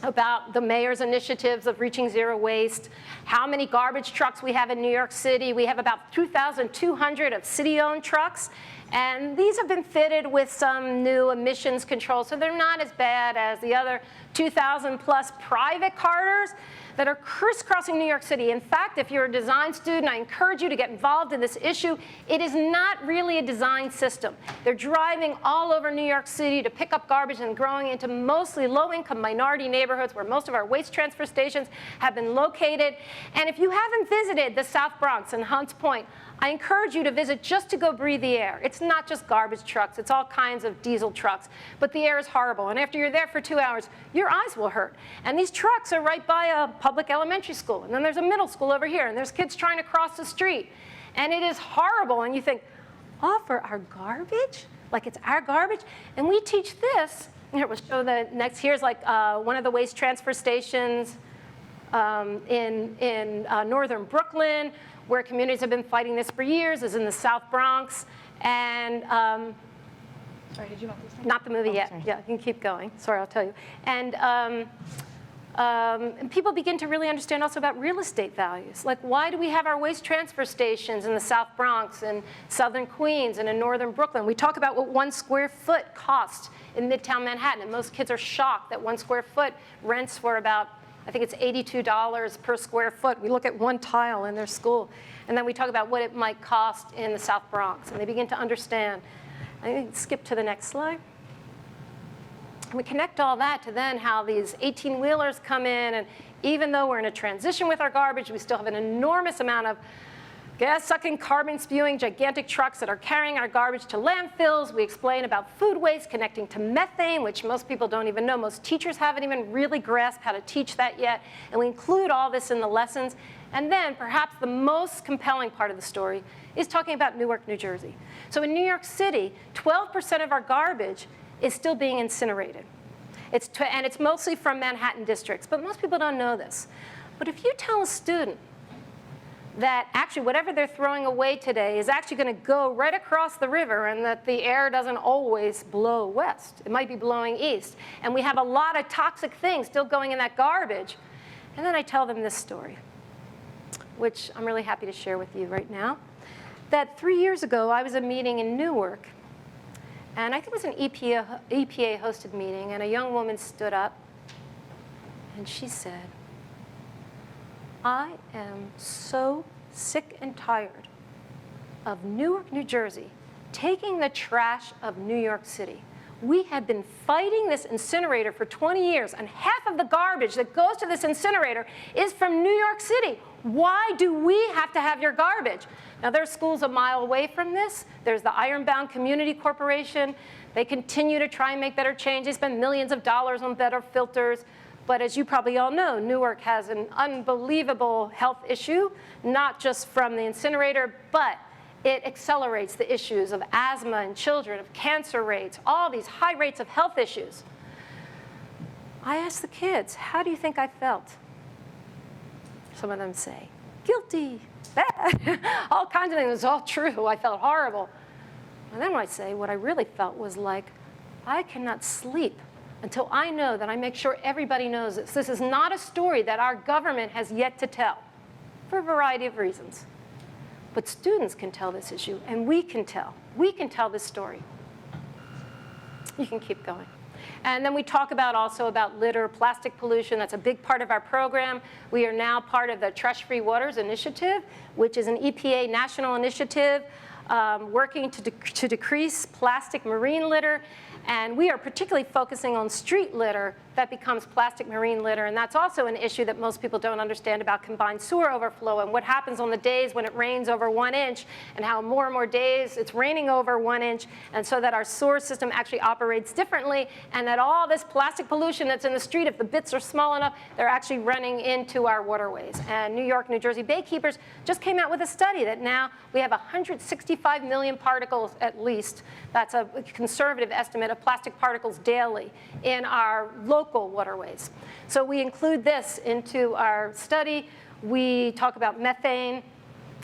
about the mayor's initiatives of reaching zero waste, how many garbage trucks we have in New York City. We have about 2,200 of city-owned trucks. And these have been fitted with some new emissions controls, so they're not as bad as the other 2,000 plus private carters that are crisscrossing New York City. In fact, if you're a design student, I encourage you to get involved in this issue. It is not really a design system. They're driving all over New York City to pick up garbage and growing into mostly low-income minority neighborhoods where most of our waste transfer stations have been located. And if you haven't visited the South Bronx and Hunts Point, I encourage you to visit just to go breathe the air. It's not just garbage trucks, it's all kinds of diesel trucks, but the air is horrible. And after you're there for 2 hours, your eyes will hurt. And these trucks are right by a public elementary school, and then there's a middle school over here, and there's kids trying to cross the street. And it is horrible, and you think, oh, for our garbage? Like it's our garbage? And we teach this. Here, we'll show the next. Here's like one of the waste transfer stations in northern Brooklyn, where communities have been fighting this for years, is in the South Bronx. And Sorry, did you want this? not the movie yet. Sorry. Yeah, you can keep going. Sorry, I'll tell you. And people begin to really understand also about real estate values. Like, why do we have our waste transfer stations in the South Bronx and southern Queens and in northern Brooklyn? We talk about what 1 square foot costs in Midtown Manhattan, and most kids are shocked that 1 square foot rents for about, I think it's $82 per square foot. We look at one tile in their school. And then we talk about what it might cost in the South Bronx. And they begin to understand. I think skip to the next slide. And we connect all that to then how these 18-wheelers come in. And even though we're in a transition with our garbage, we still have an enormous amount of gas-sucking, carbon-spewing, gigantic trucks that are carrying our garbage to landfills. We explain about food waste connecting to methane, which most people don't even know. Most teachers haven't even really grasped how to teach that yet. And we include all this in the lessons. And then perhaps the most compelling part of the story is talking about Newark, New Jersey. So in New York City, 12% of our garbage is still being incinerated. And it's mostly from Manhattan districts, but most people don't know this. But if you tell a student that actually whatever they're throwing away today is actually going to go right across the river, and that the air doesn't always blow west. It might be blowing east. And we have a lot of toxic things still going in that garbage. And then I tell them this story, which I'm really happy to share with you right now. That 3 years ago, I was at a meeting in Newark, and I think it was an EPA-hosted meeting, and a young woman stood up, and she said, I am so sick and tired of Newark, New Jersey, taking the trash of New York City. We have been fighting this incinerator for 20 years, and half of the garbage that goes to this incinerator is from New York City. Why do we have to have your garbage? Now, there's schools a mile away from this. There's the Ironbound Community Corporation. They continue to try and make better changes. They spend millions of dollars on better filters. But as you probably all know, Newark has an unbelievable health issue, not just from the incinerator, but it accelerates the issues of asthma in children, of cancer rates, all these high rates of health issues. I asked the kids, how do you think I felt? some of them say, guilty, bad, all kinds of things. It was all true. I felt horrible. And then I say, what I really felt was like, I cannot sleep until I know that I make sure everybody knows this. This is not a story that our government has yet to tell for a variety of reasons. But students can tell this issue, and we can tell. We can tell this story. You can keep going. And then we talk also about litter, plastic pollution. That's a big part of our program. We are now part of the Trash-Free Waters Initiative, which is an EPA national initiative working to decrease plastic marine litter. And we are particularly focusing on street litter that becomes plastic marine litter. And that's also an issue that most people don't understand about combined sewer overflow and what happens on the days when it rains over 1 inch and how more and more days it's raining over 1 inch. And so that our sewer system actually operates differently and that all this plastic pollution that's in the street, if the bits are small enough, they're actually running into our waterways. And New York, New Jersey Baykeepers just came out with a study that now we have 165 million particles at least. That's a conservative estimate of plastic particles daily in our local waterways. So we include this into our study. We talk about methane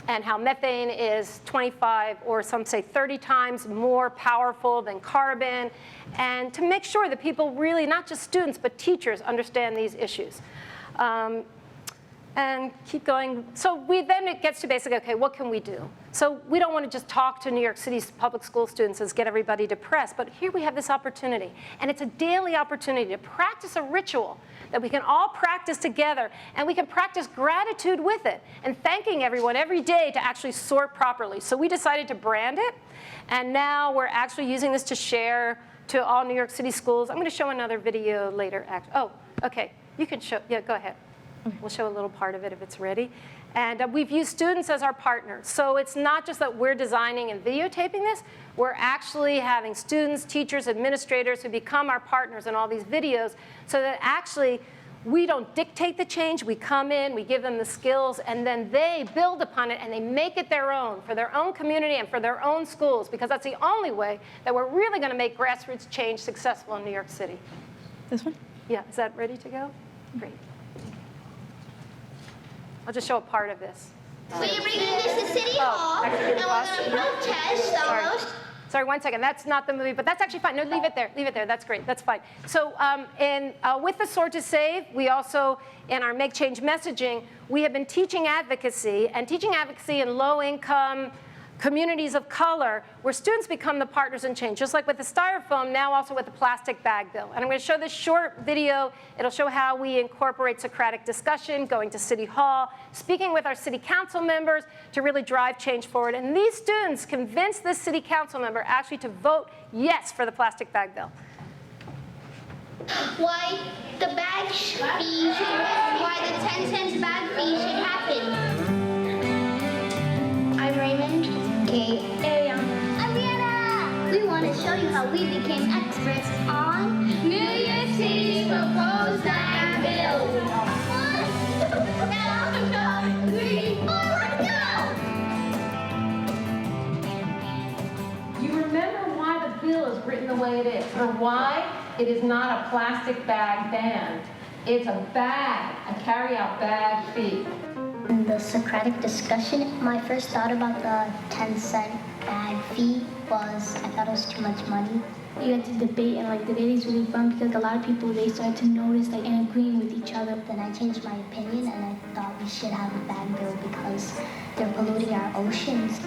and how methane is 25 or some say 30 times more powerful than carbon, and to make sure that people really, not just students, but teachers understand these issues. And keep going. So then it gets to basically, okay, what can we do? So we don't want to just talk to New York City's public school students and get everybody depressed, but here we have this opportunity. And it's a daily opportunity to practice a ritual that we can all practice together, and we can practice gratitude with it and thanking everyone every day to actually sort properly. So we decided to brand it, and now we're actually using this to share to all New York City schools. I'm going to show another video later. Oh, okay. You can show. Yeah, go ahead. We'll show a little part of it if it's ready. And we've used students as our partners. So it's not just that we're designing and videotaping this. We're actually having students, teachers, administrators who become our partners in all these videos so that actually we don't dictate the change. We come in, we give them the skills, and then they build upon it and they make it their own for their own community and for their own schools, because that's the only way that we're really going to make grassroots change successful in New York City. This one? Yeah, is that ready to go? Great. I'll just show a part of this. So you're bringing this to City Hall, and we're going to protest almost. Sorry, 1 second. That's not the movie, but that's actually fine. No, leave it there. Leave it there. That's great. That's fine. So with the Sort to Save, we also, in our Make Change messaging, we have been teaching advocacy in low-income communities of color, where students become the partners in change, just like with the Styrofoam, now also with the plastic bag bill. And I'm going to show this short video. It'll show how we incorporate Socratic discussion, going to City Hall, speaking with our city council members to really drive change forward. And these students convinced this city council member actually to vote yes for the plastic bag bill. Why the bag fee, why the 10 cents bag fee should happen. I'm Raymond. Kate. Ariana. I'm Vienna. We want to show you how we became experts on New York City's proposed bag bill. 1, 2, 3, 4, let's go! You remember why the bill is written the way it is, or why it is not a plastic bag ban. It's a bag, a carry-out bag fee. In the Socratic discussion, my first thought about the 10-cent bag fee was I thought it was too much money. You get to debate, and debate is really fun because a lot of people, they start to notice and agreeing with each other. Then I changed my opinion and I thought we should have a bag bill because they're polluting our oceans.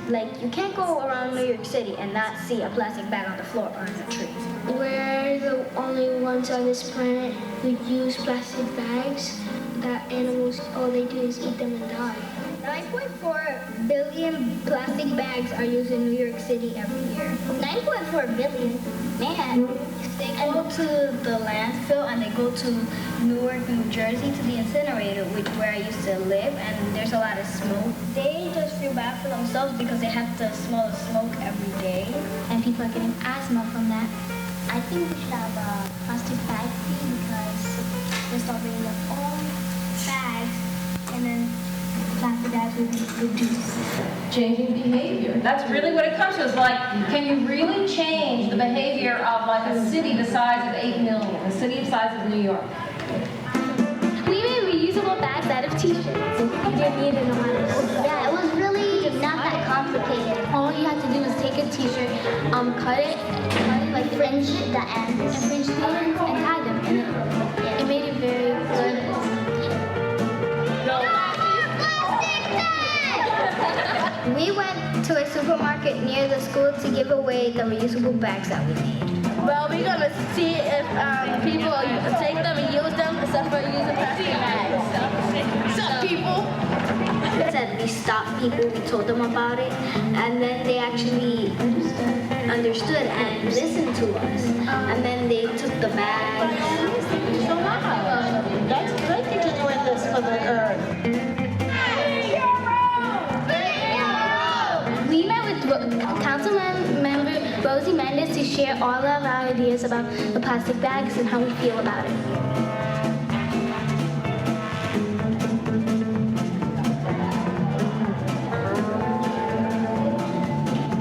You can't go around New York City and not see a plastic bag on the floor or in a tree. We're the only ones on this planet who use plastic bags. That animals, all they do is eat them and die. 9.4 billion plastic bags are used in New York City every year. 9.4 billion? Man. They go to the landfill and they go to Newark, New Jersey to the incinerator, where I used to live, and there's a lot of smoke. They just feel bad for themselves because they have to smell the smoke every day. And people are getting asthma from that. I think we should have a plastic bag fee because they start bringing their own bags and then plastic bags will be reduced. Changing behavior. That's really what it comes to. It's can you really change the behavior of a city the size of 8 million, a city the size of New York? We made reusable bags bags out of t-shirts. You didn't need to know how to do that. Yeah, it was really not that complicated. All you had to do was take a t-shirt, cut it like Fringe the ends. and fringe the ends and tie them. And it made it very good. We went to a supermarket near the school to give away the reusable bags that we made. Well, we're gonna see if people take them and use them instead of using plastic bags. Some people. We said we stopped people, we told them about it, and then they actually understood and listened to us. And then they took the bags. So wow, that's great that you're doing this for the earth. We met with Councilman Member Rosie Mendez to share all of our ideas about the plastic bags and how we feel about it.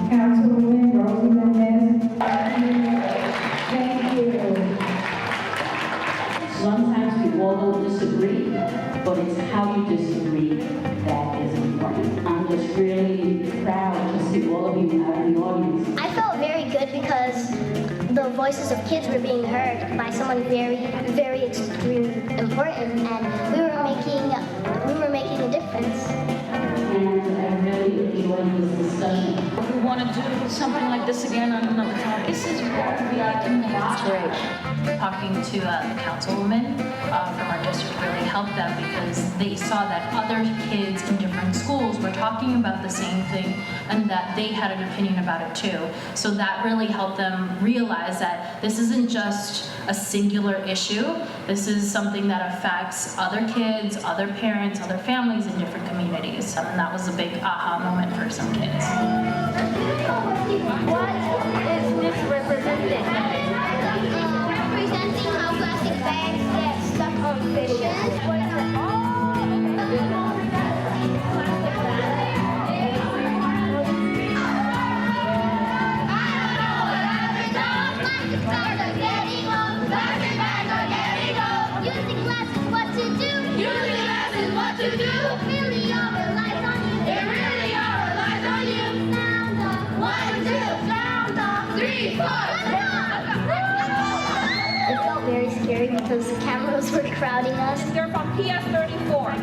Councilwoman Rosie Mendez. Thank you. Sometimes people will disagree, but it's how you disagree that is important. I'm just really proud to see all of you out in the audience. I felt very good because the voices of kids were being heard by someone very, very extremely important, and we were making a difference. And I really enjoyed this discussion. We want to do something like this again on another topic. This is what we can Talking to the councilwoman from our district really helped them because they saw that other kids in different schools were talking about the same thing and that they had an opinion about it too. So that really helped them realize that this isn't just a singular issue. This is something that affects other kids, other parents, other families in different communities. And that was a big aha moment for some kids. What is this representing? Representing how plastic bags get stuck on fishes. What is it? Using glass is what to do. Using glass is what to do. It really all relies on you. It really all relies on you. Sound off. 1, 2. Sound off. 3, 4. It felt very scary because cameras were crowding us. They're from PS34.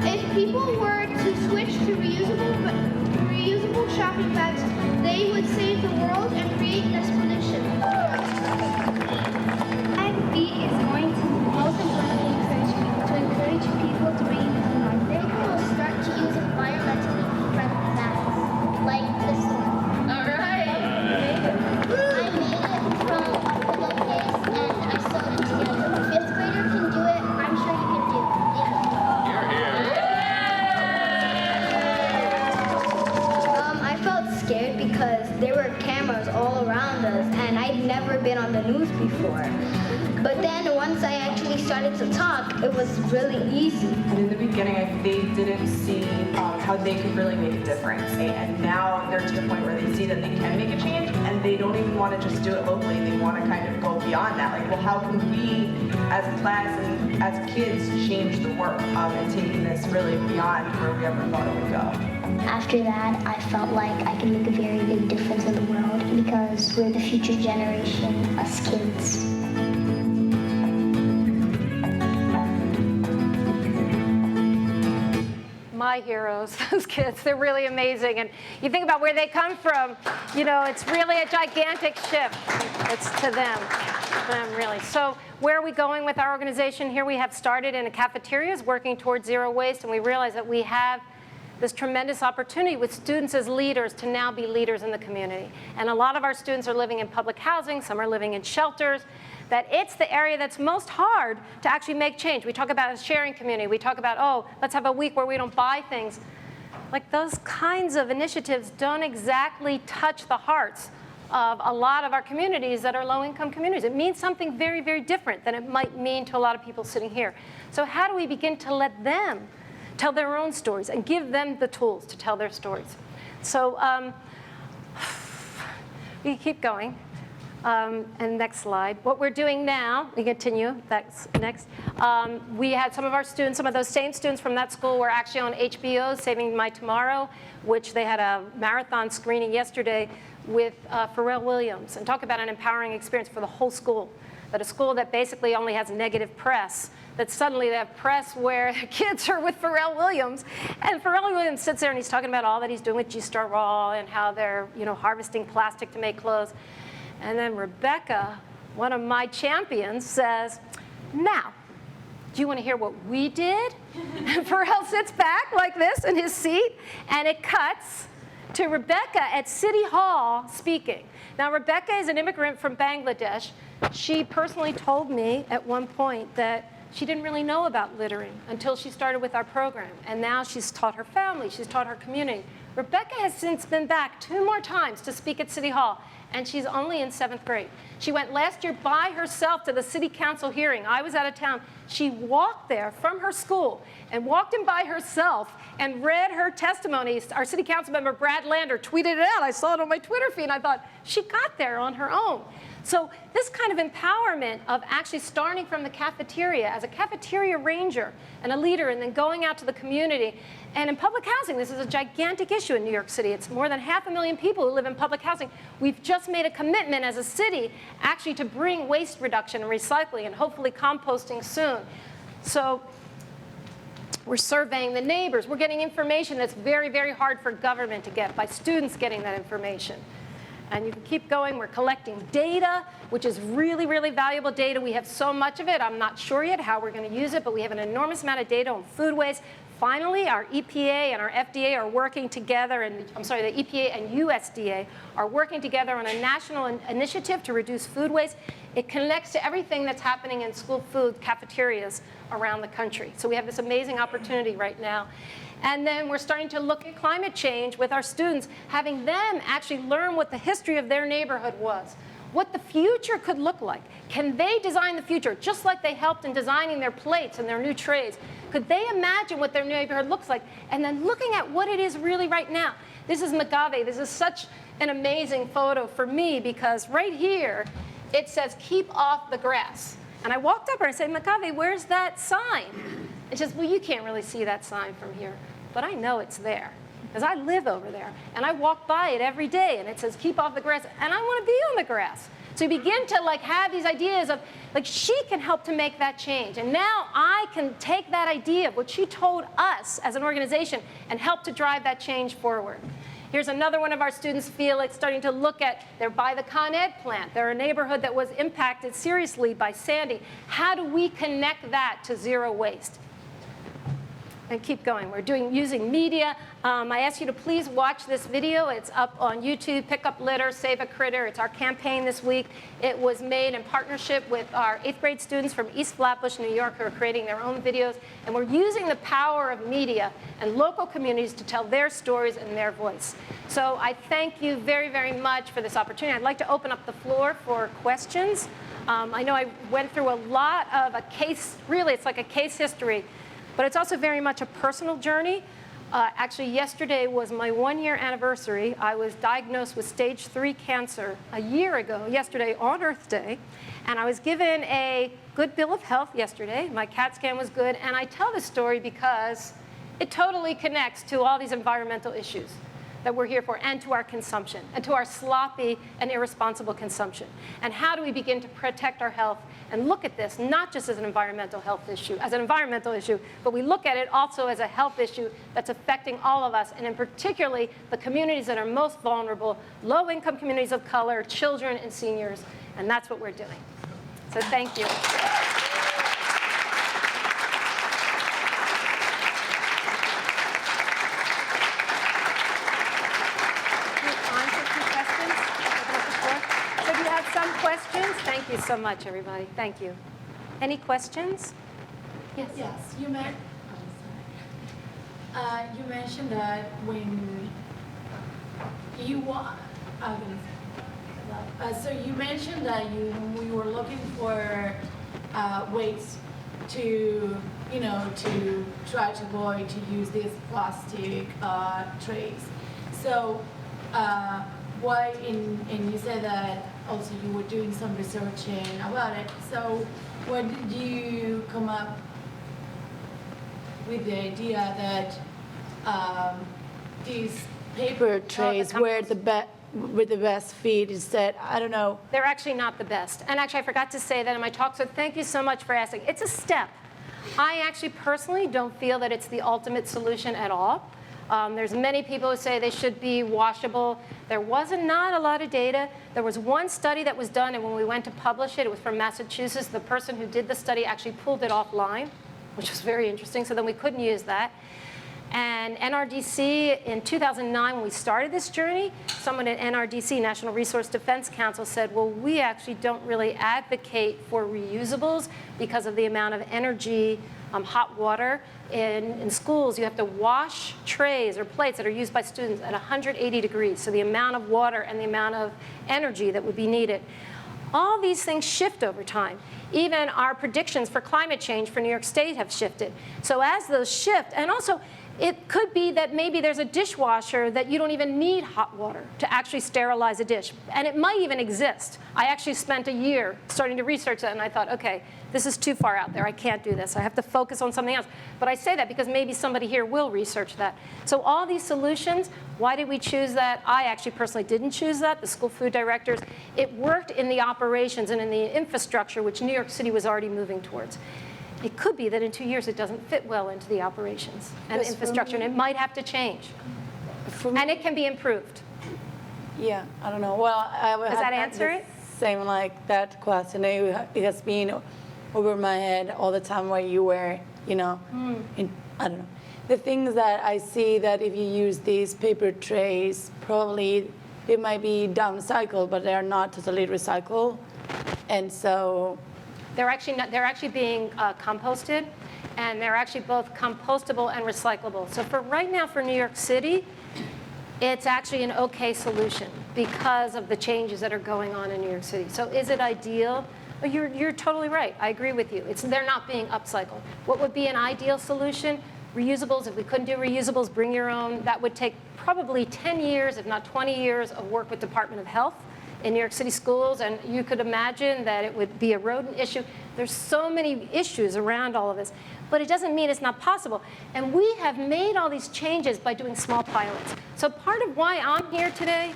If people were to switch to reusable shopping bags, they would save the world and create less pollution. IB is going to most importantly encourage people to reuse They will start to use environmentally friendly bags, like this one. All right. I made it from pillowcase and I sewed it together. If a 5th grader can do it, I'm sure you can do it. I felt scared because there were cameras all around us and I'd never been on the news before. But then once I actually started to talk, it was really easy. And in the beginning, they didn't see how they could really make a difference. And now they're to the point where they see that they can make a change, and they don't even want to just do it locally. They want to kind of go beyond that. Like, well, how can we, as a class and as kids, change the work and taking this really beyond where we ever thought it would go? After that, I felt like I could make a very big difference in the world because we're the future generation, us kids. My heroes, those kids, they're really amazing. And you think about where they come from, you know, it's really a gigantic shift. It's to them really. So where are we going with our organization? Here we have started in the cafeterias working towards zero waste, and we realize that we have this tremendous opportunity with students as leaders to now be leaders in the community. And a lot of our students are living in public housing, some are living in shelters, that it's the area that's most hard to actually make change. We talk about a sharing community. We talk about, oh, let's have a week where we don't buy things. Like those kinds of initiatives don't exactly touch the hearts of a lot of our communities that are low-income communities. It means something very, very different than it might mean to a lot of people sitting here. So how do we begin to let them tell their own stories and give them the tools to tell their stories? So we keep going. And next slide. What we're doing now, we continue, that's next. We had some of our students, some of those same students from that school were actually on HBO, Saving My Tomorrow, which they had a marathon screening yesterday with Pharrell Williams. And talk about an empowering experience for the whole school. That a school that basically only has negative press, that suddenly they have press where the kids are with Pharrell Williams. And Pharrell Williams sits there and he's talking about all that he's doing with G-Star Raw and how they're harvesting plastic to make clothes. And then Rebecca, one of my champions, says, now, do you want to hear what we did? And Pharrell sits back like this in his seat, and it cuts to Rebecca at City Hall speaking. Now, Rebecca is an immigrant from Bangladesh. She personally told me at one point that she didn't really know about littering until she started with our program. And now she's taught her family, she's taught her community. Rebecca has since been back 2 more times to speak at City Hall, and she's only in 7th grade. She went last year by herself to the city council hearing. I was out of town. She walked there from her school and walked in by herself and read her testimony. Our city council member, Brad Lander, tweeted it out. I saw it on my Twitter feed, and I thought, she got there on her own. So this kind of empowerment of actually starting from the cafeteria as a cafeteria ranger and a leader, and then going out to the community. And in public housing, this is a gigantic issue in New York City. It's more than 500,000 people who live in public housing. We've just made a commitment as a city actually to bring waste reduction and recycling and hopefully composting soon. So we're surveying the neighbors. We're getting information that's very, very hard for government to get, by students getting that information. And you can keep going. We're collecting data, which is really, really valuable data. We have so much of it. I'm not sure yet how we're going to use it, but we have an enormous amount of data on food waste. Finally, our EPA and our FDA are working together, and the EPA and USDA are working together on a national initiative to reduce food waste. It connects to everything that's happening in school food cafeterias around the country. So we have this amazing opportunity right now. And then we're starting to look at climate change with our students, having them actually learn what the history of their neighborhood was, what the future could look like. Can they design the future, just like they helped in designing their plates and their new trays? Could they imagine what their neighborhood looks like? And then looking at what it is really right now. This is Magave. This is such an amazing photo for me, because right here, it says, keep off the grass. And I walked up and I said, Magave, where's that sign? And she says, well, you can't really see that sign from here, but I know it's there, because I live over there. And I walk by it every day, and it says, keep off the grass. And I want to be on the grass. So you begin to have these ideas of, she can help to make that change. And now I can take that idea of what she told us as an organization and help to drive that change forward. Here's another one of our students, Felix, starting to look at, they're by the Con Ed plant. They're a neighborhood that was impacted seriously by Sandy. How do we connect that to zero waste? And keep going. We're using media. I ask you to please watch this video. It's up on YouTube. Pick Up Litter, Save a Critter. It's our campaign this week. It was made in partnership with our 8th grade students from East Flatbush, New York, who are creating their own videos. And we're using the power of media and local communities to tell their stories and their voice. So I thank you very, very much for this opportunity. I'd like to open up the floor for questions. I know I went through a lot of a case, really, it's like a case history. But it's also very much a personal journey. Actually, yesterday was my 1-year anniversary. I was diagnosed with stage 3 cancer a year ago, yesterday on Earth Day. And I was given a good bill of health yesterday. My CAT scan was good. And I tell this story because it totally connects to all these environmental issues that we're here for, and to our consumption, and to our sloppy and irresponsible consumption. And how do we begin to protect our health and look at this not just as an environmental health issue, but we look at it also as a health issue that's affecting all of us, and in particularly the communities that are most vulnerable, low-income communities of color, children and seniors, and that's what we're doing. So thank you. Questions? Thank you so much, everybody. Thank you. Any questions? Yes. Yes. You mentioned that when you so you mentioned that we were looking for ways to to try to avoid to use these plastic trays. So and you said that also you were doing some researching about it. So when did you come up with the idea that these paper trays were the best fit instead? I don't know. They're actually not the best. And actually, I forgot to say that in my talk, so thank you so much for asking. It's a step. I actually personally don't feel that it's the ultimate solution at all. There's many people who say they should be washable. There wasn't not a lot of data. There was one study that was done, and when we went to publish it, it was from Massachusetts. The person who did the study actually pulled it offline, which was very interesting, so then we couldn't use that. And NRDC, in 2009, when we started this journey, someone at NRDC, National Resource Defense Council, said, well, we actually don't really advocate for reusables because of the amount of energy, hot water. In schools, you have to wash trays or plates that are used by students at 180 degrees, so the amount of water and the amount of energy that would be needed. All these things shift over time. Even our predictions for climate change for New York State have shifted. So as those shift, and also, it could be that maybe there's a dishwasher that you don't even need hot water to actually sterilize a dish. And it might even exist. I actually spent a year starting to research that, and I thought, okay, this is too far out there. I can't do this. I have to focus on something else. But I say that because maybe somebody here will research that. So all these solutions, why did we choose that? I actually personally didn't choose that, the school food directors. It worked in the operations and in the infrastructure, which New York City was already moving towards. It could be that in 2 years it doesn't fit well into the operations and the infrastructure, and it might have to change. And it can be improved. Yeah, I don't know. Well, does that answer it? Same like that question. It has been over my head all the time while you were, I don't know. The things that I see that if you use these paper trays, probably they might be downcycled, but they are not totally recycled, and so. They're actually being composted, and they're actually both compostable and recyclable. So for right now for New York City, it's actually an okay solution because of the changes that are going on in New York City. So is it ideal? Well, you're totally right. I agree with you. They're not being upcycled. What would be an ideal solution? Reusables. If we couldn't do reusables, bring your own. That would take probably 10 years, if not 20 years, of work with Department of Health in New York City schools, and you could imagine that it would be a rodent issue. There's so many issues around all of this, but it doesn't mean it's not possible. And we have made all these changes by doing small pilots. So part of why I'm here today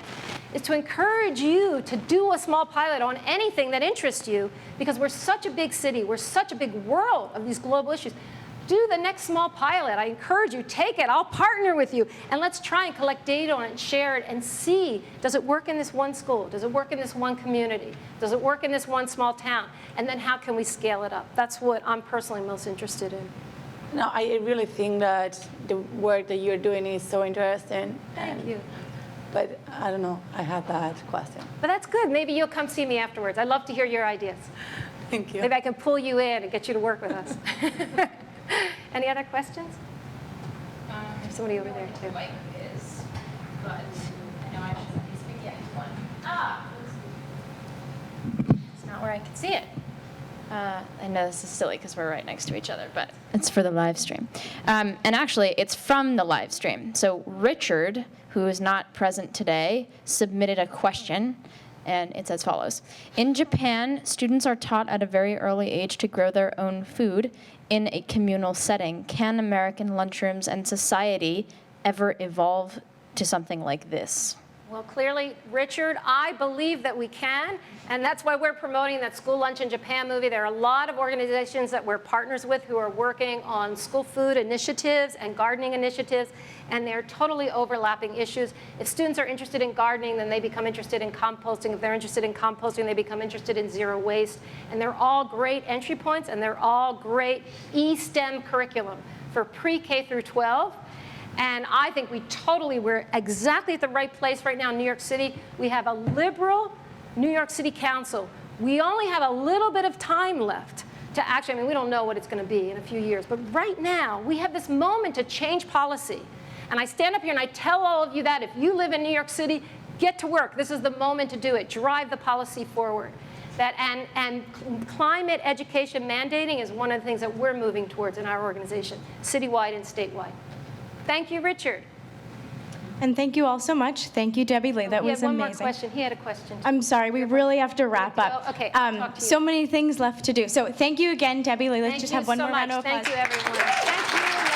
is to encourage you to do a small pilot on anything that interests you, because we're such a big city, we're such a big world of these global issues. Do the next small pilot. I encourage you, take it. I'll partner with you. And let's try and collect data on it and share it and see, does it work in this one school? Does it work in this one community? Does it work in this one small town? And then how can we scale it up? That's what I'm personally most interested in. No, I really think that the work that you're doing is so interesting. Thank you. But I don't know, I had that question. But that's good. Maybe you'll come see me afterwards. I'd love to hear your ideas. Thank you. Maybe I can pull you in and get you to work with us. Any other questions? There's somebody over there too. Mic is, but I know I shouldn't be speaking to one. It's not where I can see it. I know this is silly because we're right next to each other, but it's for the live stream. And actually, it's from the live stream. So Richard, who is not present today, submitted a question, and it's as follows. In Japan, students are taught at a very early age to grow their own food in a communal setting. Can American lunchrooms and society ever evolve to something like this? Well, clearly, Richard, I believe that we can, and that's why we're promoting that School Lunch in Japan movie. There are a lot of organizations that we're partners with who are working on school food initiatives and gardening initiatives, and they're totally overlapping issues. If students are interested in gardening, then they become interested in composting. If they're interested in composting, they become interested in zero waste. And they're all great entry points, and they're all great E-STEM curriculum for pre-K through 12. And I think we're exactly at the right place right now in New York City. We have a liberal New York City Council. We only have a little bit of time left to actually, we don't know what it's going to be in a few years, but right now we have this moment to change policy. And I stand up here and I tell all of you that if you live in New York City, get to work. This is the moment to do it. Drive the policy forward. And climate education mandating is one of the things that we're moving towards in our organization, citywide and statewide. Thank you, Richard. And thank you all so much. Thank you, Debbie Lee. That He was had one amazing. more question. He had a question. I'm sorry, we really have to wrap up. Oh, okay, I'll talk to you. So many things left to do. So thank you again, Debbie Lee. Let's Thank just you have one so more much. round of applause. Thank you, everyone. Thank you.